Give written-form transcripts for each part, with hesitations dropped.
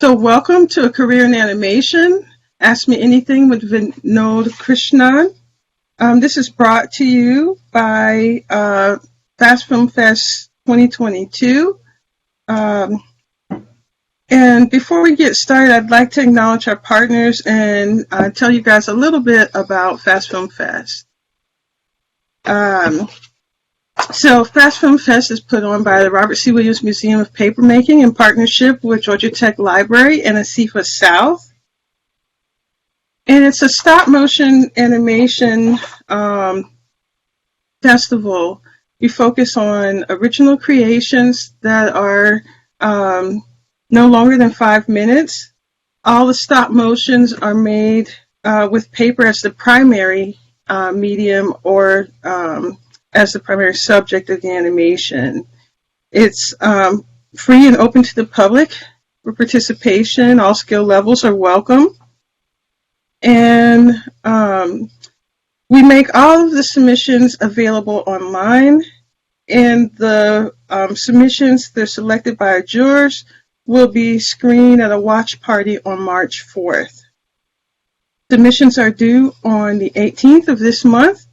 So welcome to A Career in Animation. Ask Me Anything with Vinod Krishnan. This is brought to you by Fast Film Fest 2022. And before we get started, I'd like to acknowledge our partners and tell you guys a little bit about Fast Film Fest. So Fast Film Fest is put on by the Robert C. Williams Museum of Papermaking in partnership with Georgia Tech Library and ASIFA South. And it's a stop-motion animation festival. We focus on original creations that are no longer than 5 minutes. All the stop motions are made with paper as the primary medium or as the primary subject of the animation. It's free and open to the public for participation. All skill levels are welcome. And we make all of the submissions available online. And the submissions, they're selected by our jurors, will be screened at a watch party on March 4th. Submissions are due on the 18th of this month.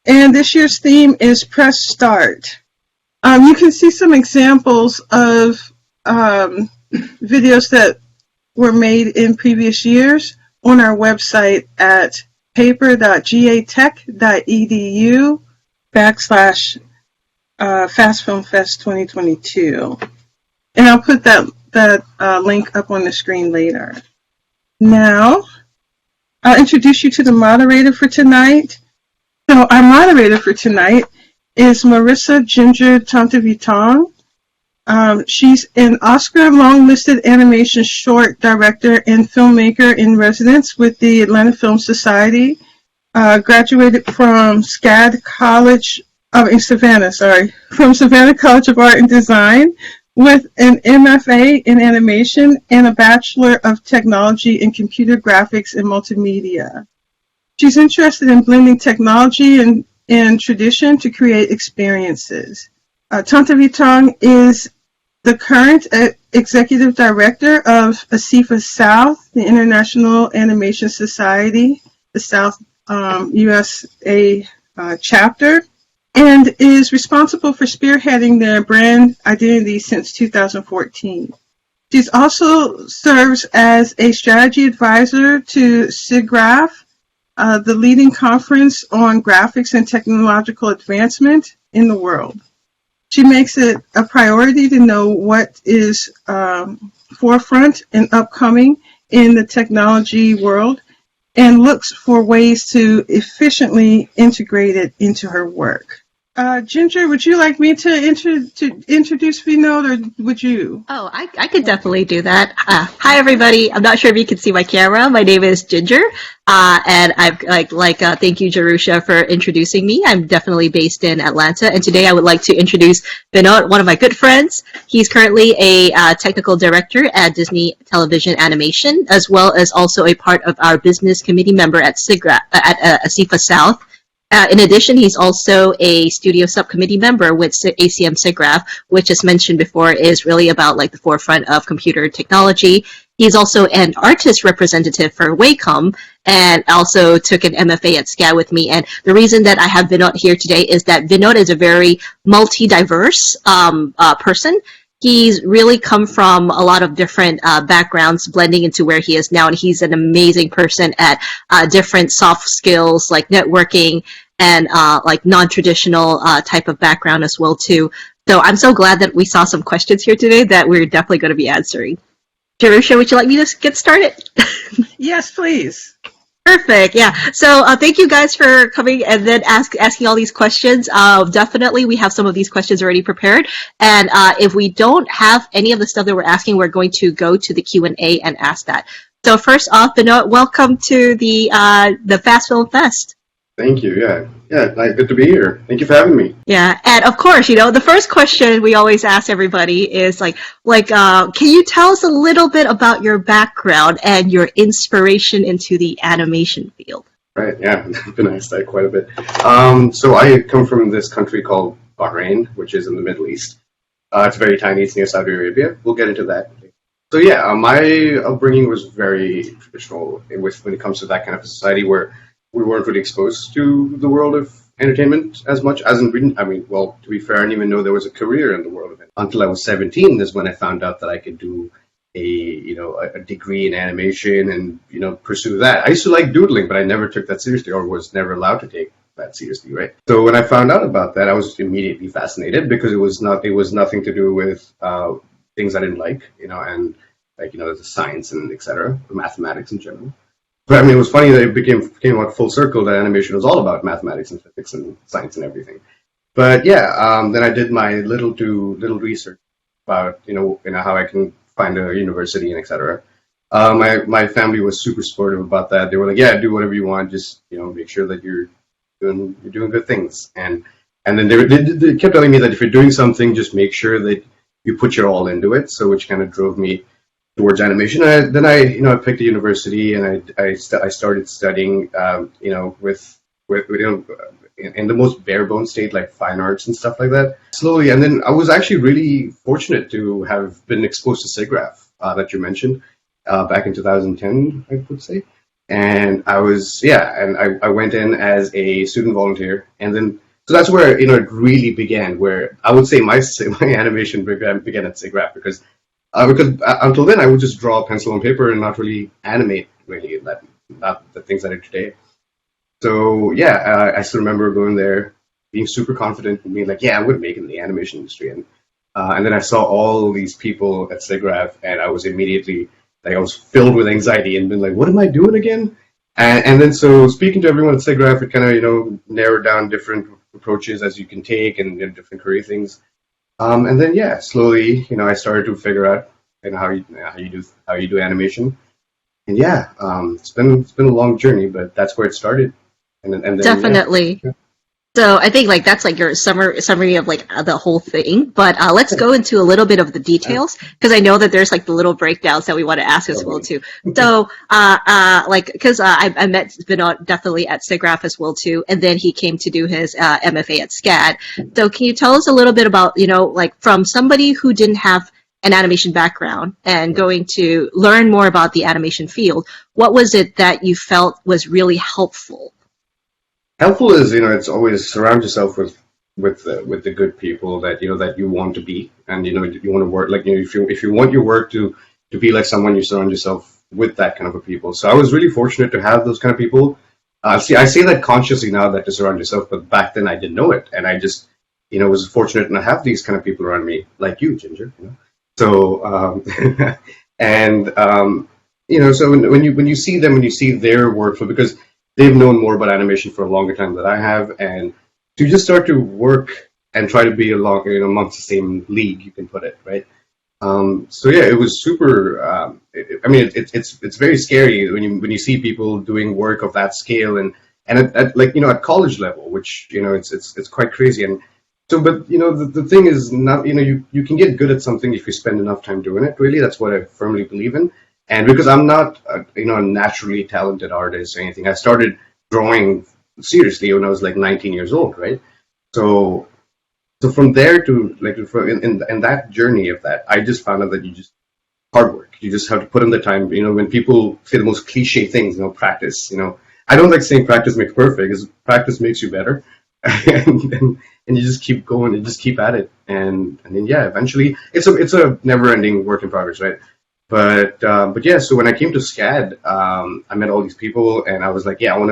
And this year's theme is Press Start. You can see some examples of videos that were made in previous years on our website at paper.gatech.edu/FastFilmFest 2022. And I'll put that link up on the screen later. Now, I'll introduce you to the moderator for tonight. So our moderator for tonight is Marissa Ginger Tantavitong. She's an Oscar long-listed animation short director and filmmaker in residence with the Atlanta Film Society. Graduated from SCAD College from Savannah College of Art and Design with an MFA in animation and a Bachelor of Technology in Computer Graphics and Multimedia. She's interested in blending technology and tradition to create experiences. Tantavitong is the current executive director of ASIFA South, the International Animation Society, the South USA chapter, and is responsible for spearheading their brand identity since 2014. She's also serves as a strategy advisor to SIGGRAPH, the leading conference on graphics and technological advancement in the world. She makes it a priority to know what is forefront and upcoming in the technology world and looks for ways to efficiently integrate it into her work. Ginger, would you like me to introduce Vinod, or would you? Oh, I could definitely do that. Hi, everybody. I'm not sure if you can see my camera. My name is Ginger, and I've thank you, Jerusha, for introducing me. I'm definitely based in Atlanta, and today I would like to introduce Vinod, one of my good friends. He's currently a technical director at Disney Television Animation, as well as also a part of our business committee member at ASIFA South. In addition, he's also a studio subcommittee member with ACM SIGGRAPH, which, as mentioned before, is really about the forefront of computer technology. He's also an artist representative for Wacom and also took an MFA at SCAD with me. And the reason that I have Vinod here today is that Vinod is a very multi-diverse person. He's really come from a lot of different backgrounds blending into where he is now, and he's an amazing person at different soft skills like networking and non-traditional type of background as well too. So I'm so glad that we saw some questions here today that we're definitely going to be answering. Jerusha, would you like me to get started? Yes, please. Perfect. Yeah. So thank you guys for coming and then asking all these questions. Definitely, we have some of these questions already prepared. And if we don't have any of the stuff that we're asking, we're going to go to the Q&A and ask that. So first off, Vinod, welcome to the Fast Film Fest. Thank you. Yeah, good to be here. Thank you for having me. Yeah, and of course, the first question we always ask everybody is can you tell us a little bit about your background and your inspiration into the animation field? Right. Yeah, I've been asked that quite a bit. So I come from this country called Bahrain, which is in the Middle East. It's very tiny. It's near Saudi Arabia. We'll get into that. So yeah, my upbringing was very traditional when it comes to that kind of society where we weren't really exposed to the world of entertainment as much as in I mean, well, to be fair, I didn't even know there was a career in the world of it until I was 17. Is when I found out that I could do a degree in animation and pursue that. I used to like doodling, but I never took that seriously or was never allowed to take that seriously, right? So when I found out about that, I was immediately fascinated because it was nothing to do with things I didn't like, and like the science and etc. Mathematics in general. But I mean, it was funny that it came like full circle that animation was all about mathematics and physics and science and everything. But yeah, then I did my little research about how I can find a university and etc. My family was super supportive about that. They were like, yeah, do whatever you want, just make sure that you're doing good things. And then they kept telling me that if you're doing something, just make sure that you put your all into it. So which kind of drove me towards animation. Then I picked a university and I started studying with in the most bare bones state like fine arts and stuff like that slowly. And then I was actually really fortunate to have been exposed to SIGGRAPH that you mentioned back in 2010, I would say. And I went in as a student volunteer, and then so that's where it really began. Where I would say my animation began at SIGGRAPH because until then I would just draw pencil and paper and not really animate really not the things I do today. So yeah, I still remember going there, being super confident and being like, yeah, I'm going to make it in the animation industry. And then I saw all these people at SIGGRAPH, and I was immediately like I was filled with anxiety and been like, what am I doing again? And then so speaking to everyone at SIGGRAPH, it kind of narrowed down different approaches as you can take and different career things. And then yeah, slowly I started to figure out how you do animation. And yeah, it's been a long journey, but that's where it started. And then Definitely. Yeah. So I think like that's like your summary of like the whole thing. But let's go into a little bit of the details because I know that there's like the little breakdowns that we want to ask as well too. So like because I met Vinod definitely at SIGGRAPH as well too, and then he came to do his MFA at SCAD. So can you tell us a little bit about like from somebody who didn't have an animation background and going to learn more about the animation field, what was it that you felt was really helpful? Helpful is it's always surround yourself with the good people that that you want to be, and you want to work like if you want your work to be like someone, you surround yourself with that kind of a people. So I was really fortunate to have those kind of people. See, I say that consciously now that to surround yourself, but back then I didn't know it, and I just was fortunate to have these kind of people around me, like you, Ginger. So and so when you see them, when you see their workflow, because they've known more about animation for a longer time than I have, and to just start to work and try to be amongst the same league, you can put it, right? So yeah, it was super. I mean, it's very scary when you see people doing work of that scale and at like at college level, which it's quite crazy. And so, but the thing is not you can get good at something if you spend enough time doing it. Really, that's what I firmly believe in. And because I'm not, a naturally talented artist or anything, I started drawing seriously when I was like 19 years old, right? So from there to like in that journey of that, I just found out that you just hard work. You just have to put in the time. When people say the most cliche things, practice. I don't like saying practice makes perfect, because practice makes you better, and you just keep going and just keep at it, and then yeah, eventually it's a never-ending work in progress, right? But yeah, so when I came to SCAD, I met all these people, and I was like, yeah, I want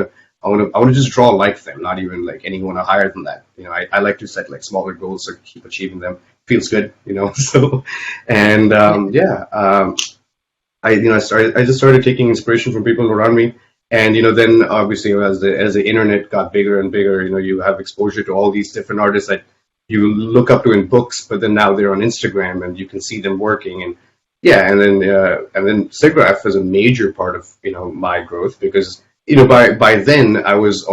to just draw like them, not even like anyone higher than that. I like to set like smaller goals so keep achieving them. Feels good, So, and I just started taking inspiration from people around me, and then obviously as the internet got bigger and bigger, you have exposure to all these different artists that you look up to in books, but then now they're on Instagram and you can see them working. And yeah, and then SIGGRAPH is a major part of my growth, because by then I was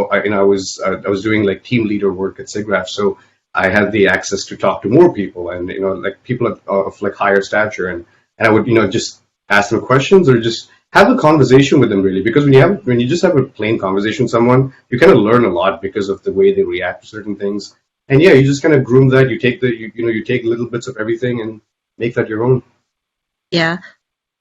doing like team leader work at SIGGRAPH, so I had the access to talk to more people, and like people of like higher stature, and I would just ask them questions or just have a conversation with them, really, because when you just have a plain conversation with someone, you kind of learn a lot because of the way they react to certain things. And yeah, you just kind of groom that. You take you take little bits of everything and make that your own. Yeah.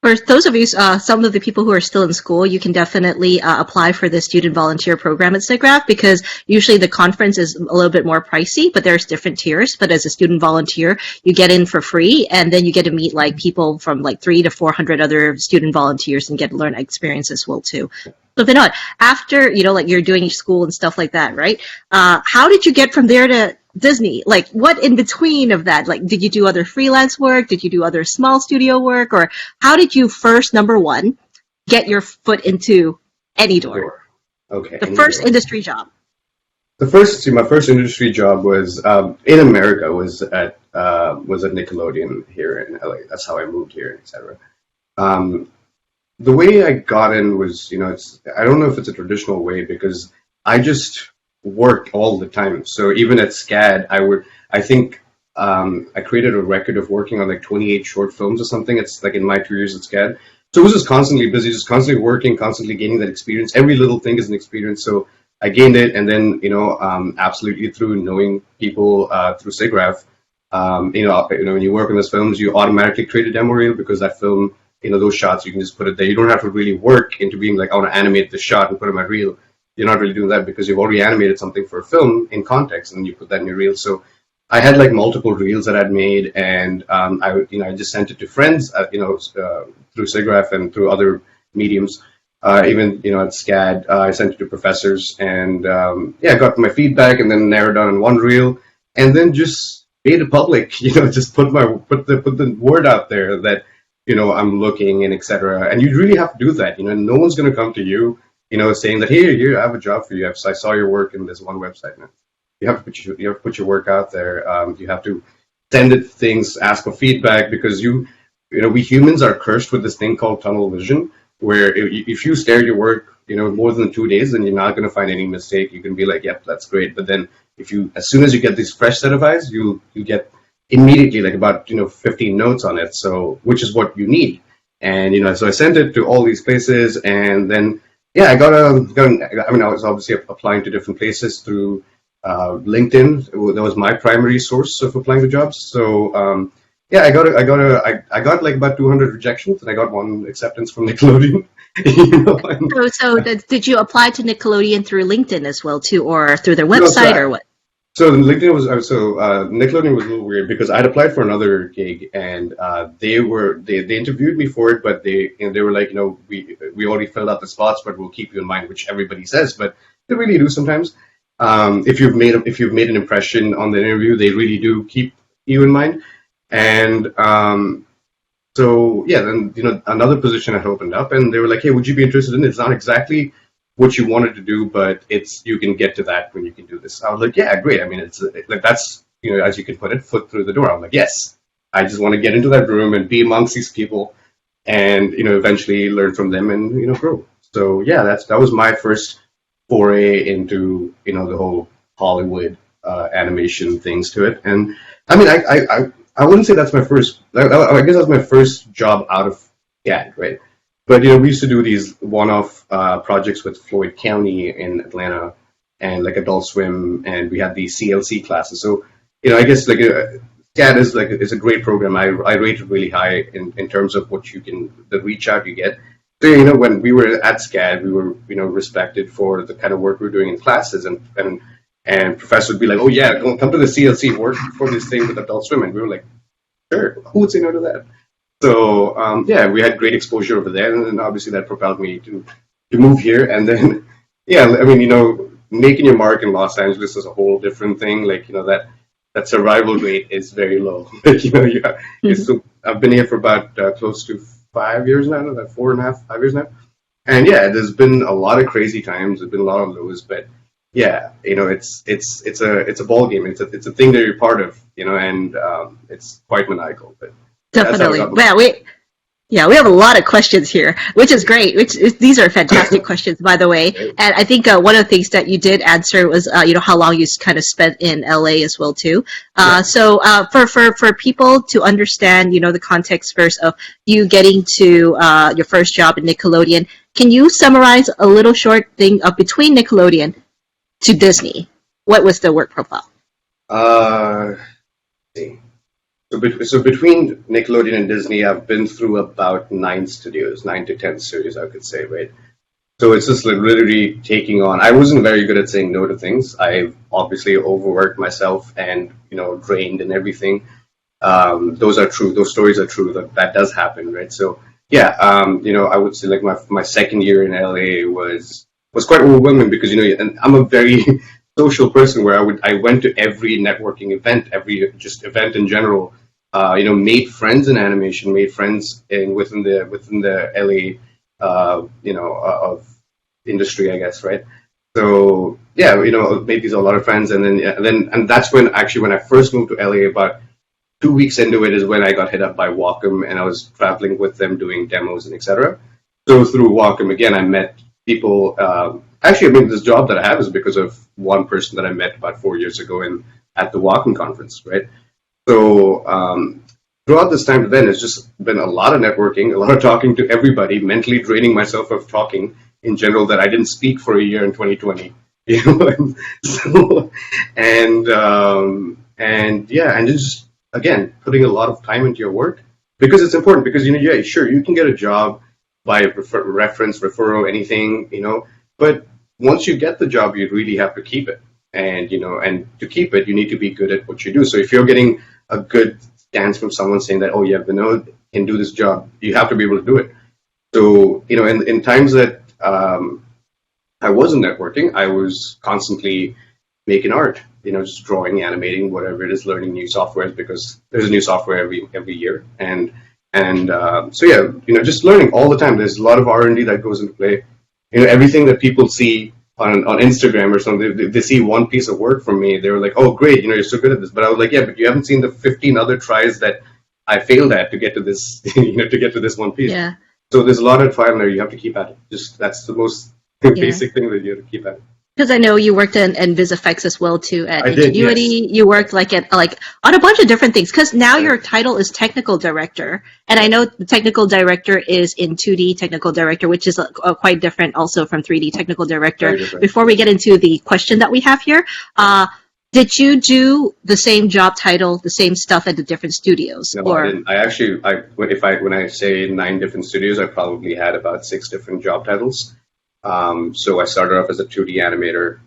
For those of you, some of the people who are still in school, you can definitely apply for the student volunteer program at SIGGRAPH, because usually the conference is a little bit more pricey, but there's different tiers. But as a student volunteer, you get in for free, and then you get to meet like people from like 300 to 400 other student volunteers and get to learn experience as well too. So Vinod, after like you're doing school and stuff like that, right? How did you get from there to Disney? Like, what in between of that? Like, did you do other freelance work? Did you do other small studio work? Or how did you first, number one, get your foot into any door? Sure. Okay. The first industry job. My first industry job was in America. Was at Nickelodeon here in LA. That's how I moved here, etc. The way I got in was, I don't know if it's a traditional way, because I just worked all the time. So even at SCAD, I think I created a record of working on like 28 short films or something. It's like in my 2 years at SCAD. So it was just constantly busy, just constantly working, constantly gaining that experience. Every little thing is an experience. So I gained it, and then absolutely through knowing people through SIGGRAPH. When you work on those films, you automatically create a demo reel, because that film, those shots, you can just put it there. You don't have to really work into being like, I want to animate this shot and put it in my reel. You're not really doing that, because you've already animated something for a film in context, and then you put that in your reel. So I had like multiple reels that I'd made, and I just sent it to friends, through SIGGRAPH and through other mediums. Even at SCAD, I sent it to professors, and I got my feedback, and then narrowed down on one reel, and then just made it public. Just put the word out there that I'm looking, and etc. And you really have to do that. No one's going to come to you, saying that, hey, here, I have a job for you. I saw your work in this one website. Now you have to put your work out there. You have to send it things, ask for feedback, because we humans are cursed with this thing called tunnel vision, where if you stare at your work, more than 2 days, then you're not going to find any mistake. You can be like, yep, that's great. But then as soon as you get this fresh set of eyes, you get immediately like about 15 notes on it. So which is what you need. And so I sent it to all these places, and then I was obviously applying to different places through LinkedIn. That was my primary source of applying to jobs. So I got like about 200 rejections, and I got one acceptance from Nickelodeon. So did you apply to Nickelodeon through LinkedIn as well too, or through their website, or what? So LinkedIn Nickelodeon was a little weird, because I'd applied for another gig, and they interviewed me for it, but they were like, we already filled out the spots, but we'll keep you in mind, which everybody says, but they really do sometimes. If you've made an impression on the interview, they really do keep you in mind. And then another position had opened up, and they were like, hey, would you be interested in it? It's not exactly what you wanted to do, but you can get to that when you can do this. I was like, yeah, great. I mean, it's like, that's, as you can put it, foot through the door. I'm like, yes, I just want to get into that room and be amongst these people, and eventually learn from them and grow. So that was my first foray into the whole Hollywood animation things to it. And I mean, I wouldn't say that's my first. I guess that's my first job out of CAD, right? But we used to do these one-off projects with Floyd County in Atlanta, and like Adult Swim, and we had these CLC classes. So I guess like CAD is a great program. I rate it really high in terms of the reach out you get. So when we were at SCAD, we were respected for the kind of work we were doing in classes, and professors would be like, oh yeah, come to the CLC, work for this thing with Adult Swim, and we were like, sure, who would say no to that? So we had great exposure over there, and then obviously that propelled me to move here. And then making your mark in Los Angeles is a whole different thing. Like that survival rate is very low. So I've been here for about close to 5 years now, about 4.5, 5 years now, and there's been a lot of crazy times. There's been a lot of lows, but it's a ball game. It's a thing that you're part of, and it's quite maniacal, but. Definitely. We have a lot of questions here, which is great. These are fantastic questions, by the way. And I think one of the things that you did answer was, how long you kind of spent in LA as well too. So for people to understand, the context first of you getting to your first job at Nickelodeon, can you summarize a little short thing of between Nickelodeon to Disney? What was the work profile? Let's see. So between Nickelodeon and Disney, I've been through about 9 studios, 9 to 10 studios, I could say, right? So it's just like literally taking on. I wasn't very good at saying no to things. I obviously overworked myself and drained and everything. Those are true. Those stories are true. That does happen, right? So yeah, I would say like my second year in LA was quite overwhelming because and I'm a very social person where I went to every networking event, every just event in general. Made friends in animation, made friends within the LA, of industry, I guess, right? So yeah, made these a lot of friends, and then and that's when actually when I first moved to LA about 2 weeks into it is when I got hit up by Wacom, and I was traveling with them doing demos and etc. So through Wacom, again, I met people. Actually, I mean, this job that I have is because of one person that I met about 4 years ago at the Wacom conference, right? So throughout this time to then, it's just been a lot of networking, a lot of talking to everybody, mentally draining myself of talking in general that I didn't speak for a year in 2020. So, and yeah, and just again putting a lot of time into your work because it's important because yeah, sure, you can get a job by reference, referral, anything, but once you get the job, you really have to keep it, and to keep it, you need to be good at what you do. So if you're getting a good stance from someone saying that, oh yeah, Vinod can do this job, you have to be able to do it. So in times that I wasn't networking, I was constantly making art, just drawing, animating, whatever it is, learning new softwares because there's a new software every year, and so yeah, just learning all the time. There's a lot of R&D that goes into play. Everything that people see on Instagram or something, they see one piece of work from me, they were like, oh great, you're so good at this. But I was like, yeah, but you haven't seen the 15 other tries that I failed at to get to this, to get to this one piece. Yeah. So there's a lot of trial and error. You have to keep at it. Just that's the most basic thing that you have to keep at it. Because I know you worked in VisFX as well too at I did, Ingenuity. yes. You worked on a bunch of different things. Because now your title is technical director, and I know the technical director is in 2D technical director, which is quite different also from 3D technical director. Before we get into the question that we have here, did you do the same job title, the same stuff at the different studios? No, I didn't. When I say 9 different studios, I probably had about 6 different job titles. So I started off as a 2D animator,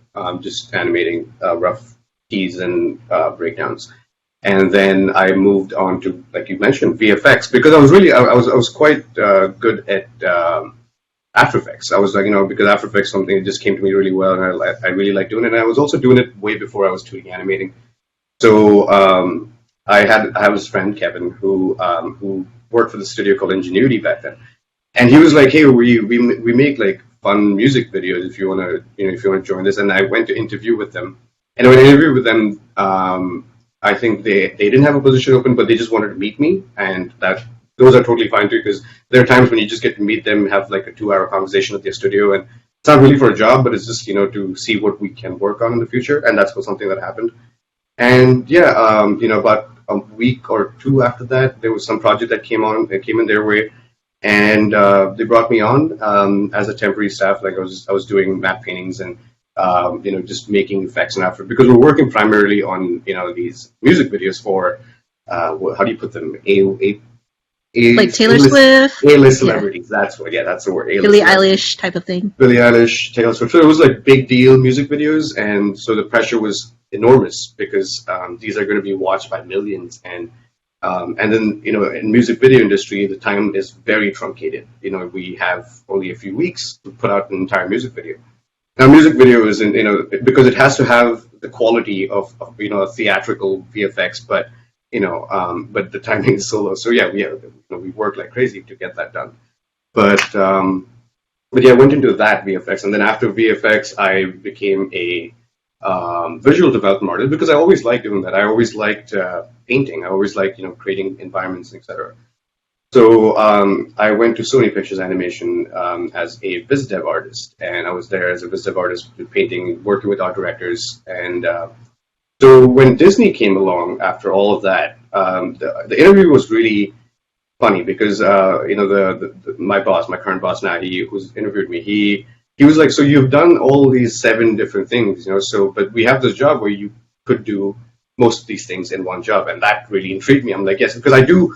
just animating rough keys and breakdowns, and then I moved on to, like you mentioned, VFX because I was quite good at After Effects. I was like, because After Effects something that just came to me really well, and I really liked doing it. And I was also doing it way before I was 2D animating. So I have this friend Kevin who worked for the studio called Ingenuity back then, and he was like, hey, we make like fun music videos if you want to join this. And I went to interview with them, and when I interviewed with them, I think they didn't have a position open, but they just wanted to meet me, and those are totally fine too, because there are times when you just get to meet them, have like a 2-hour conversation at their studio, and it's not really for a job, but it's just to see what we can work on in the future, and that's something that happened. And yeah, about a week or 2 after that, there was some project that came in their way, and they brought me on as a temporary staff. Like I was doing matte paintings and just making effects and after, because we're working primarily on these music videos for how do you put them, like Taylor Swift, A-list celebrities. That's the word. Billie Eilish type of thing. Billie Eilish, Taylor Swift. So it was like big deal music videos, and so the pressure was enormous because these are going to be watched by millions, and then in music video industry, the time is very truncated. We have only a few weeks to put out an entire music video. Now, music video is because it has to have the quality of a theatrical VFX, but the timing is so low. So yeah, we worked like crazy to get that done. But yeah, I went into that VFX, and then after VFX, I became a visual development artist because I always liked doing that. I always liked painting. I always liked creating environments, etc. So I went to Sony Pictures Animation as a biz dev artist, and I was there as a biz dev artist, painting, working with art directors, and so when Disney came along after all of that, the interview was really funny because my boss, my current boss now, who's interviewed me, he was like, so you've done all these 7 different things, but we have this job where you could do most of these things in one job, and that really intrigued me. I'm like, yes, because I do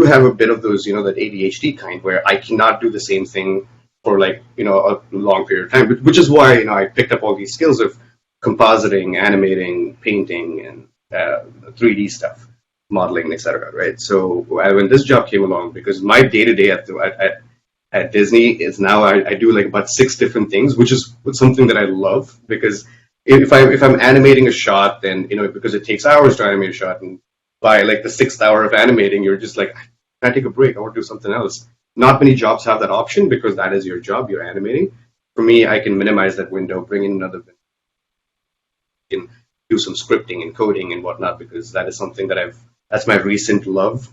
have a bit of those, that ADHD kind where I cannot do the same thing for like, a long period of time, which is why, I picked up all these skills of compositing, animating, painting, and 3D stuff, modeling, etc. Right? So when this job came along, because my day to day at Disney is now I do like about 6 different things, which is something that I love, because if I'm animating a shot, then because it takes hours to animate a shot, and by like the 6th hour of animating, you're just like, can I take a break? I want to do something else. Not many jobs have that option because that is your job. You're animating. For me, I can minimize that window, bring in another window, and do some scripting and coding and whatnot, because that is something that's my recent love.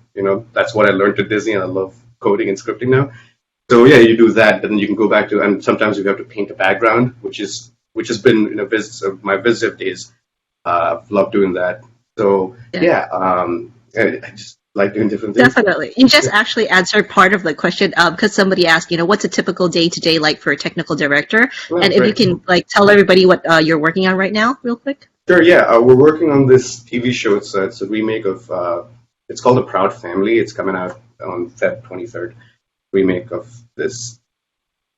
That's what I learned at Disney, and I love coding and scripting now. So yeah, you do that, but then you can go back to, and sometimes you have to paint a background, which has been my visitive days. I've loved doing that. So yeah, I just like doing different things. Definitely. You just actually answered part of the question, because somebody asked, what's a typical day-to-day like for a technical director? Right, and if you can tell everybody what you're working on right now, real quick. Sure. Yeah, we're working on this TV show. It's a remake of. It's called The Proud Family. It's coming out on Feb 23rd. Remake of this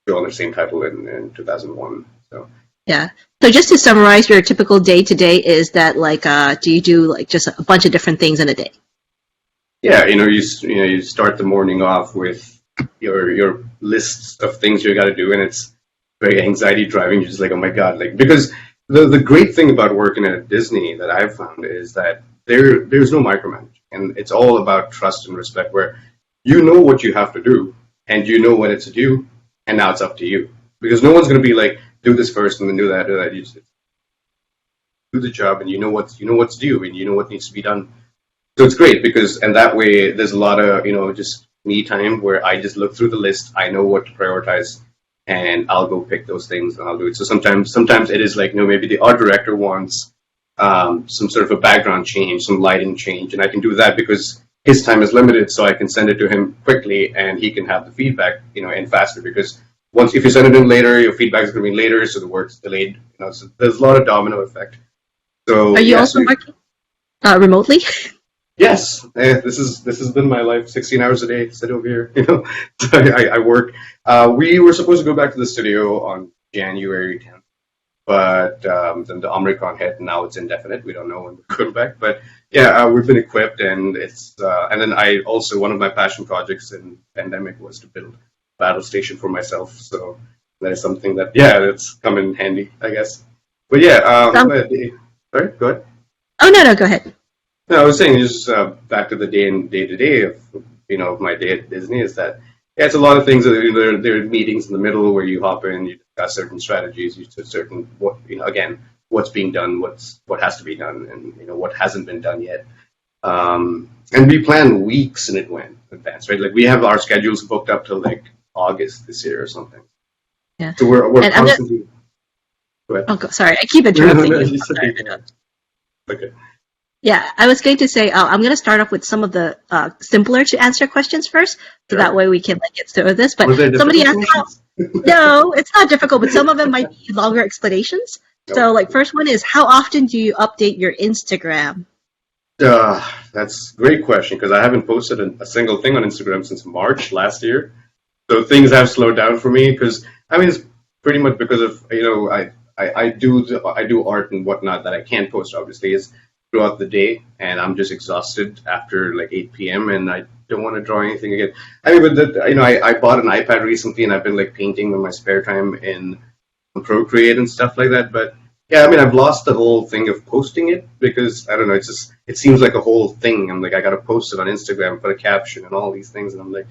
show on the same title in 2001. So. Yeah. So just to summarize, your typical day-to-day is that do you do just a bunch of different things in a day? Yeah, you start the morning off with your lists of things you got to do, and it's very anxiety driving. You're just like, oh my god, because the great thing about working at Disney that I've found is that there's no micromanaging, and it's all about trust and respect, where you know what you have to do, and you know when it's due, and now it's up to you, because no one's going to be like, do this first and then do that. You just do the job, and you know what's due, and you know what needs to be done. So it's great and that way there's a lot of, just me time where I just look through the list. I know what to prioritize, and I'll go pick those things and I'll do it. So sometimes it is like, maybe the art director wants some sort of a background change, some lighting change, and I can do that because his time is limited. So I can send it to him quickly, and he can have the feedback, in faster, because if you send it in later, your feedback is going to be later, so the work's delayed. So there's a lot of domino effect. So are you also working remotely? Yes, this has been my life. 16 hours a day, sit over here. So I work. We were supposed to go back to the studio on January 10th, but then the Omicron hit, and now it's indefinite. We don't know when we're going back. But yeah, we've been equipped, and it's and then I also, one of my passion projects in pandemic was to build a battle station for myself. So that is something that's come in handy, I guess. But yeah, sorry, go ahead. Oh no, go ahead. No, I was saying just back to the day to day of my day at Disney is that it's a lot of things. There are meetings in the middle where you hop in, you discuss certain strategies, you discuss certain what's being done, what has to be done, and what hasn't been done yet. And we plan weeks in advance, right? Like we have our schedules booked up till like August this year or something. Yeah. So we're constantly. Go ahead. Oh, sorry, I keep interrupting you. Okay. Yeah, I was going to say I'm going to start off with some of the simpler to answer questions first, so that way we can get through this. But somebody asked, no, it's not difficult, but some of them might be longer explanations. So, first one is, how often do you update your Instagram? That's a great question, because I haven't posted a single thing on Instagram since March last year. So things have slowed down for me, because it's pretty much because of I do art and whatnot that I can't post, obviously, is throughout the day, and I'm just exhausted after like 8 p.m. and I don't want to draw anything again. I bought an iPad recently, and I've been painting in my spare time in Procreate and stuff like that. But yeah, I've lost the whole thing of posting it, because I don't know, it seems like a whole thing. I'm like, I gotta post it on Instagram, put a caption and all these things, and I'm like,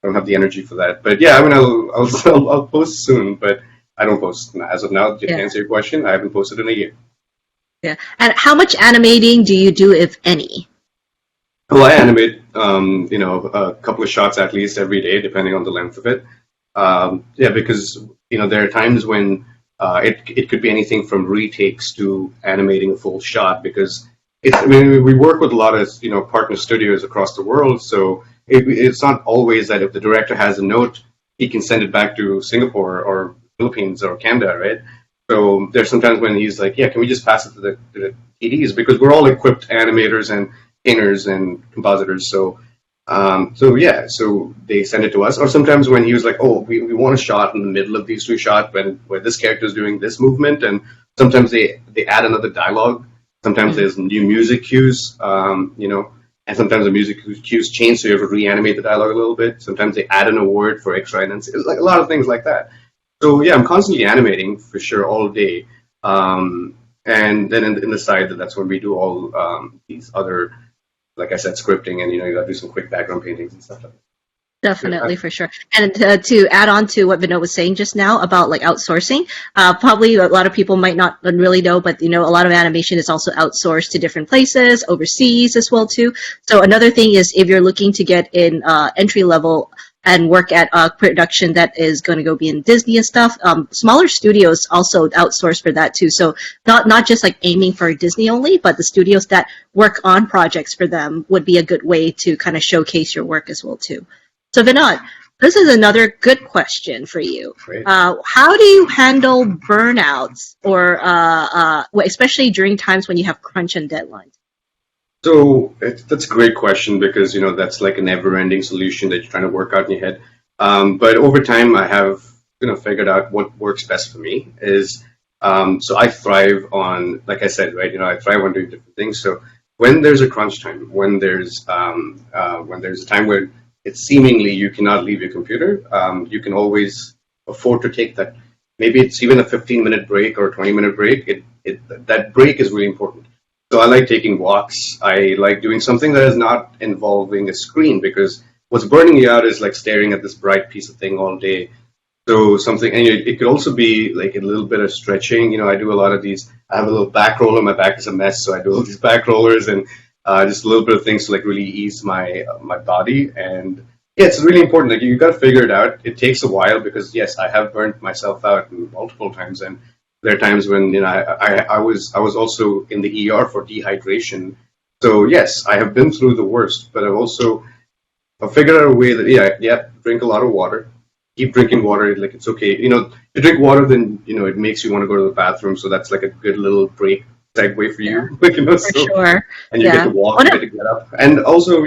I don't have the energy for that. But yeah, I'll post soon, but I don't post as of now. To answer your question, I haven't posted in a year. Yeah, and how much animating do you do, if any? Well, I animate, a couple of shots at least every day, depending on the length of it. Because there are times when it could be anything from retakes to animating a full shot. Because we work with a lot of partner studios across the world, so it's not always that if the director has a note, he can send it back to Singapore or Philippines or Canada, right? So there's sometimes when he's like, yeah, can we just pass it to the ADs because we're all equipped animators and painters and compositors. So they send it to us. Or sometimes when he was like, "Oh, we want a shot in the middle of these two shots where this character is doing this movement," and sometimes they add another dialogue. Sometimes there's new music cues, and sometimes the music cues change, so you have to reanimate the dialogue a little bit. Sometimes they add in a word for extra items. It's like a lot of things like that. So yeah, I'm constantly animating for sure all day. And then in the side, that's when we do all these other, like I said, scripting, and you got to do some quick background paintings and stuff like that. Definitely, for sure. And to add on to what Vinod was saying just now about like outsourcing, probably a lot of people might not really know, but a lot of animation is also outsourced to different places, overseas as well too. So another thing is if you're looking to get in entry level and work at a production that is going to go be in Disney and stuff, smaller studios also outsource for that too. So not just like aiming for Disney only, but the studios that work on projects for them would be a good way to kind of showcase your work as well too. So Vinod, this is another good question for you. How do you handle burnouts, or especially during times when you have crunch and deadlines? So that's a great question because that's like a never-ending solution that you're trying to work out in your head. But over time, I have figured out what works best for me. Is so I thrive on, like I said, right? I thrive on doing different things. So when there's a crunch time, when there's a time where it's seemingly you cannot leave your computer, you can always afford to take that. Maybe it's even a 15-minute break or a 20-minute break. That break is really important. So I like taking walks. I like doing something that is not involving a screen because what's burning you out is like staring at this bright piece of thing all day. So something, and it could also be like a little bit of stretching. I do a lot of these. I have a little back roller. My back is a mess, so I do all these back rollers and just a little bit of things to like really ease my body. And yeah, it's really important. Like you got to figure it out. It takes a while because yes, I have burnt myself out multiple times, and there are times when I was also in the ER for dehydration. So yes, I have been through the worst, but I've figured out a way that drink a lot of water. Keep drinking water, like it's okay. To drink water, then it makes you want to go to the bathroom. So that's like a good little break segue for you. For sure. And you get to walk, you get to get up. And also,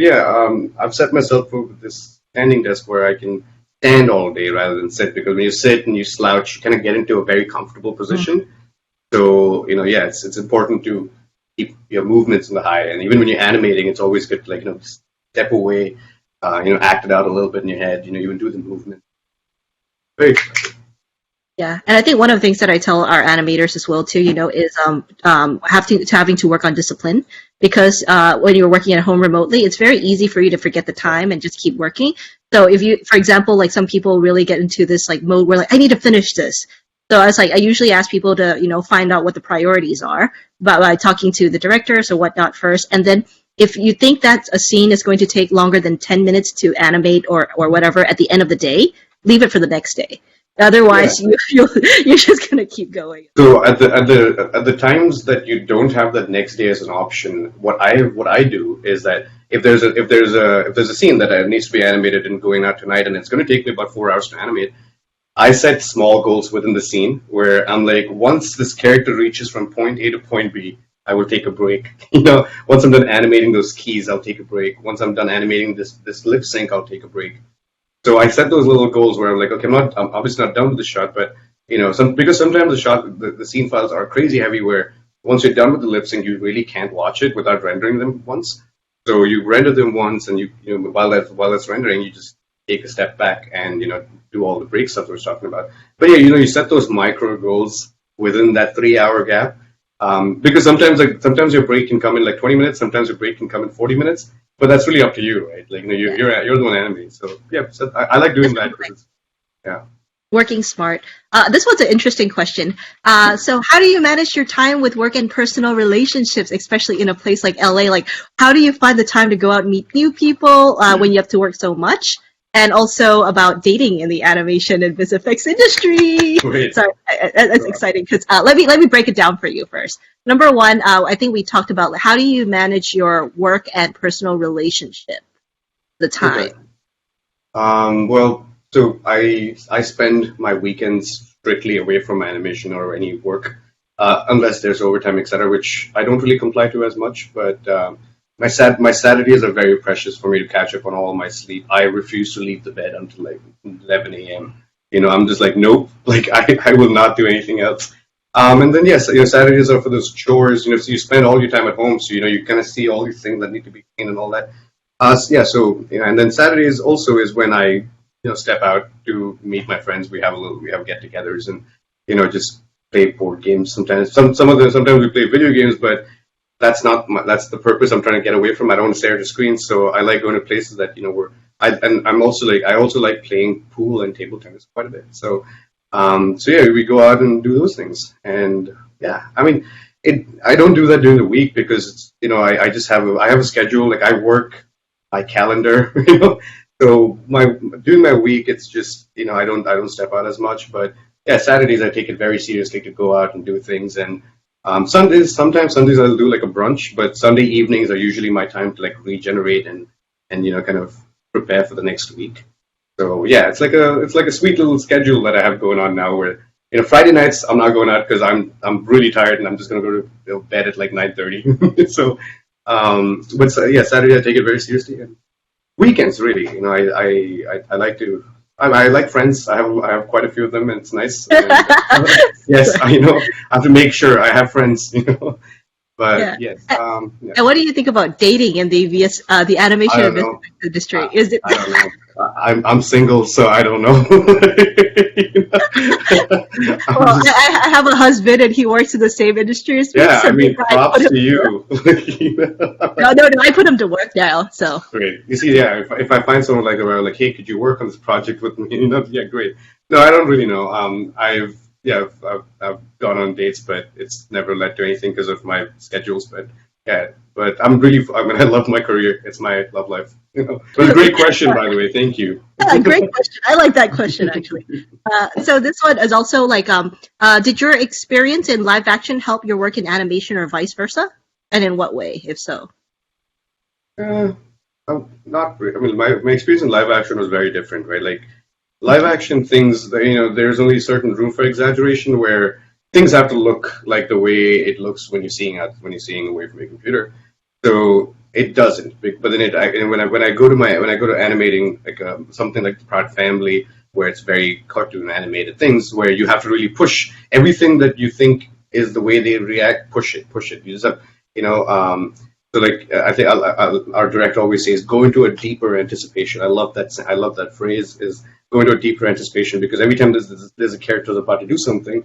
I've set myself up with this standing desk where I can stand all day rather than sit, because when you sit and you slouch, you kind of get into a very comfortable position. Mm-hmm. So, it's important to keep your movements in the high. And even when you're animating, it's always good to step away, act it out a little bit in your head, even do the movement. Very exciting. Yeah, and I think one of the things that I tell our animators as well too, is having to work on discipline, because when you're working at home remotely, it's very easy for you to forget the time and just keep working. So if you, for example, like some people really get into this like mode where like I need to finish this. So I usually ask people to find out what the priorities are by talking to the directors or whatnot first, and then if you think that a scene is going to take longer than 10 minutes to animate or whatever at the end of the day, leave it for the next day. Otherwise, you're just gonna keep going. So at the times that you don't have that next day as an option, what I do is that if there's a scene that needs to be animated and going out tonight, and it's going to take me about 4 hours to animate, I set small goals within the scene where I'm like, once this character reaches from point A to point B, I will take a break. Once I'm done animating those keys, I'll take a break. Once I'm done animating this lip sync, I'll take a break. So I set those little goals where I'm like, okay, I'm obviously not done with the shot, but because sometimes the scene files are crazy heavy where once you're done with the lip sync, you really can't watch it without rendering them once. So you render them once, and while that's rendering, you just take a step back and do all the break stuff we're talking about. But yeah, you set those micro goals within that 3-hour gap, because sometimes your break can come in like 20 minutes, sometimes your break can come in 40 minutes. But that's really up to you, right? Like you're the one animating. So yeah, so I like doing that. Yeah. Working smart. This was an interesting question. So how do you manage your time with work and personal relationships, especially in a place like LA? Like, how do you find the time to go out and meet new people when you have to work so much? And also about dating in the animation and vis effects industry. Great. Sorry, that's exciting because let me break it down for you first. Number one, I think we talked about like, how do you manage your work and personal relationship, the time. Okay. Well, so I spend my weekends strictly away from animation or any work. unless there's overtime, etc., which I don't really comply to as much. But my Saturdays are very precious for me to catch up on all my sleep. I refuse to leave the bed until like 11 a.m. I'm just like, nope, like I will not do anything else. And then yes, Saturdays are for those chores. So you spend all your time at home, so you kind of see all these things that need to be cleaned and all that. Yeah, so and then Saturdays also is when I step out to meet my friends. We have get-togethers and just play board games sometimes. Sometimes we play video games, but that's the purpose I'm trying to get away from. I don't want to stare at the screen, so I like going to places that where I also like playing pool and table tennis quite a bit. So yeah, we go out and do those things, and yeah, I mean, I don't do that during the week because I just I have a schedule. Like I work my calendar, So during my week, it's just I don't step out as much. But yeah, Saturdays I take it very seriously to go out and do things, and sometimes Sundays I'll do like a brunch, but Sunday evenings are usually my time to like regenerate and kind of prepare for the next week. So yeah, it's like a sweet little schedule that I have going on now. Where Friday nights I'm not going out because I'm really tired and I'm just gonna go to bed at like 9:30. Yeah, Saturday I take it very seriously. And weekends really, I like to. I like friends. I have quite a few of them, and it's nice. And, yes, I know. I have to make sure I have friends. But Yeah. yes, yeah. And what do you think about dating in the I animation don't and know. visual industry? Is it? I don't know. I'm single, so I don't know. I'm Well, just, I have a husband and he works in the same industry as me, yeah, so I mean, I put props him to to work. you. No, I put him to work now. So Great. You see, yeah, if I find someone like around, like, hey, could you work on this project with me? Yeah, great. No, I don't really know. I've gone on dates, but it's never led to anything because of my schedules. But yeah, I love my career. It's my love life. It was a great question, by the way. Thank you. yeah, great question. I like that question actually. So this one is also like, did your experience in live action help your work in animation or vice versa? And in what way, if so? Uh, Not really. I mean, my experience in live action was very different, right? Like live action things, there's only a certain room for exaggeration where things have to look like the way it looks when you're seeing away from your computer. So it doesn't. But then when I go to animating like something like the Proud Family, where it's very cartoon animated things, where you have to really push everything that you think is the way they react, push it. You just have, you know. So like I think our director always says, go into a deeper anticipation. I love that. I love that phrase. Is go into a deeper anticipation because every time there's a character that's about to do something,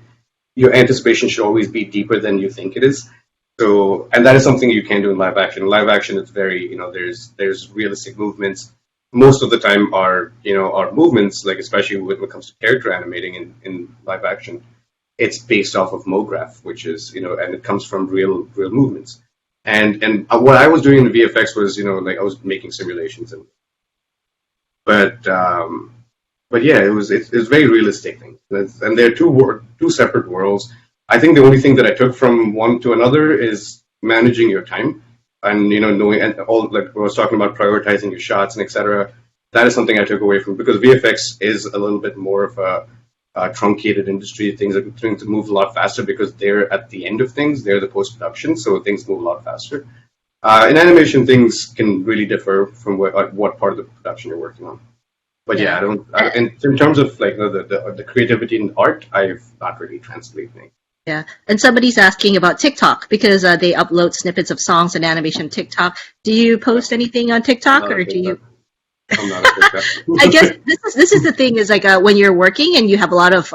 your anticipation should always be deeper than you think it is. So, and that is something you can do in live action. In live action, it's very, there's realistic movements. Most of the time are movements, like especially when it comes to character animating in live action, it's based off of MoGraph, which is, and it comes from real movements. And what I was doing in the VFX was, like I was making simulations but yeah, it's very realistic thing, and they're two separate worlds. I think the only thing that I took from one to another is managing your time, and knowing and all like I was talking about prioritizing your shots and etc. That is something I took away from because VFX is a little bit more of a truncated industry. Things are going to move a lot faster because they're at the end of things. They're the post production, so things move a lot faster. In animation, things can really differ from what part of the production you're working on. But yeah, Yeah. I don't. In terms of like the creativity and art, I've not really translated anything. Yeah, and somebody's asking about TikTok because they upload snippets of songs and animation to TikTok. Do you post anything on I'm TikTok, not a or do you? TikTok. I'm not a TikTok. I guess this is the thing is like when you're working and you have a lot of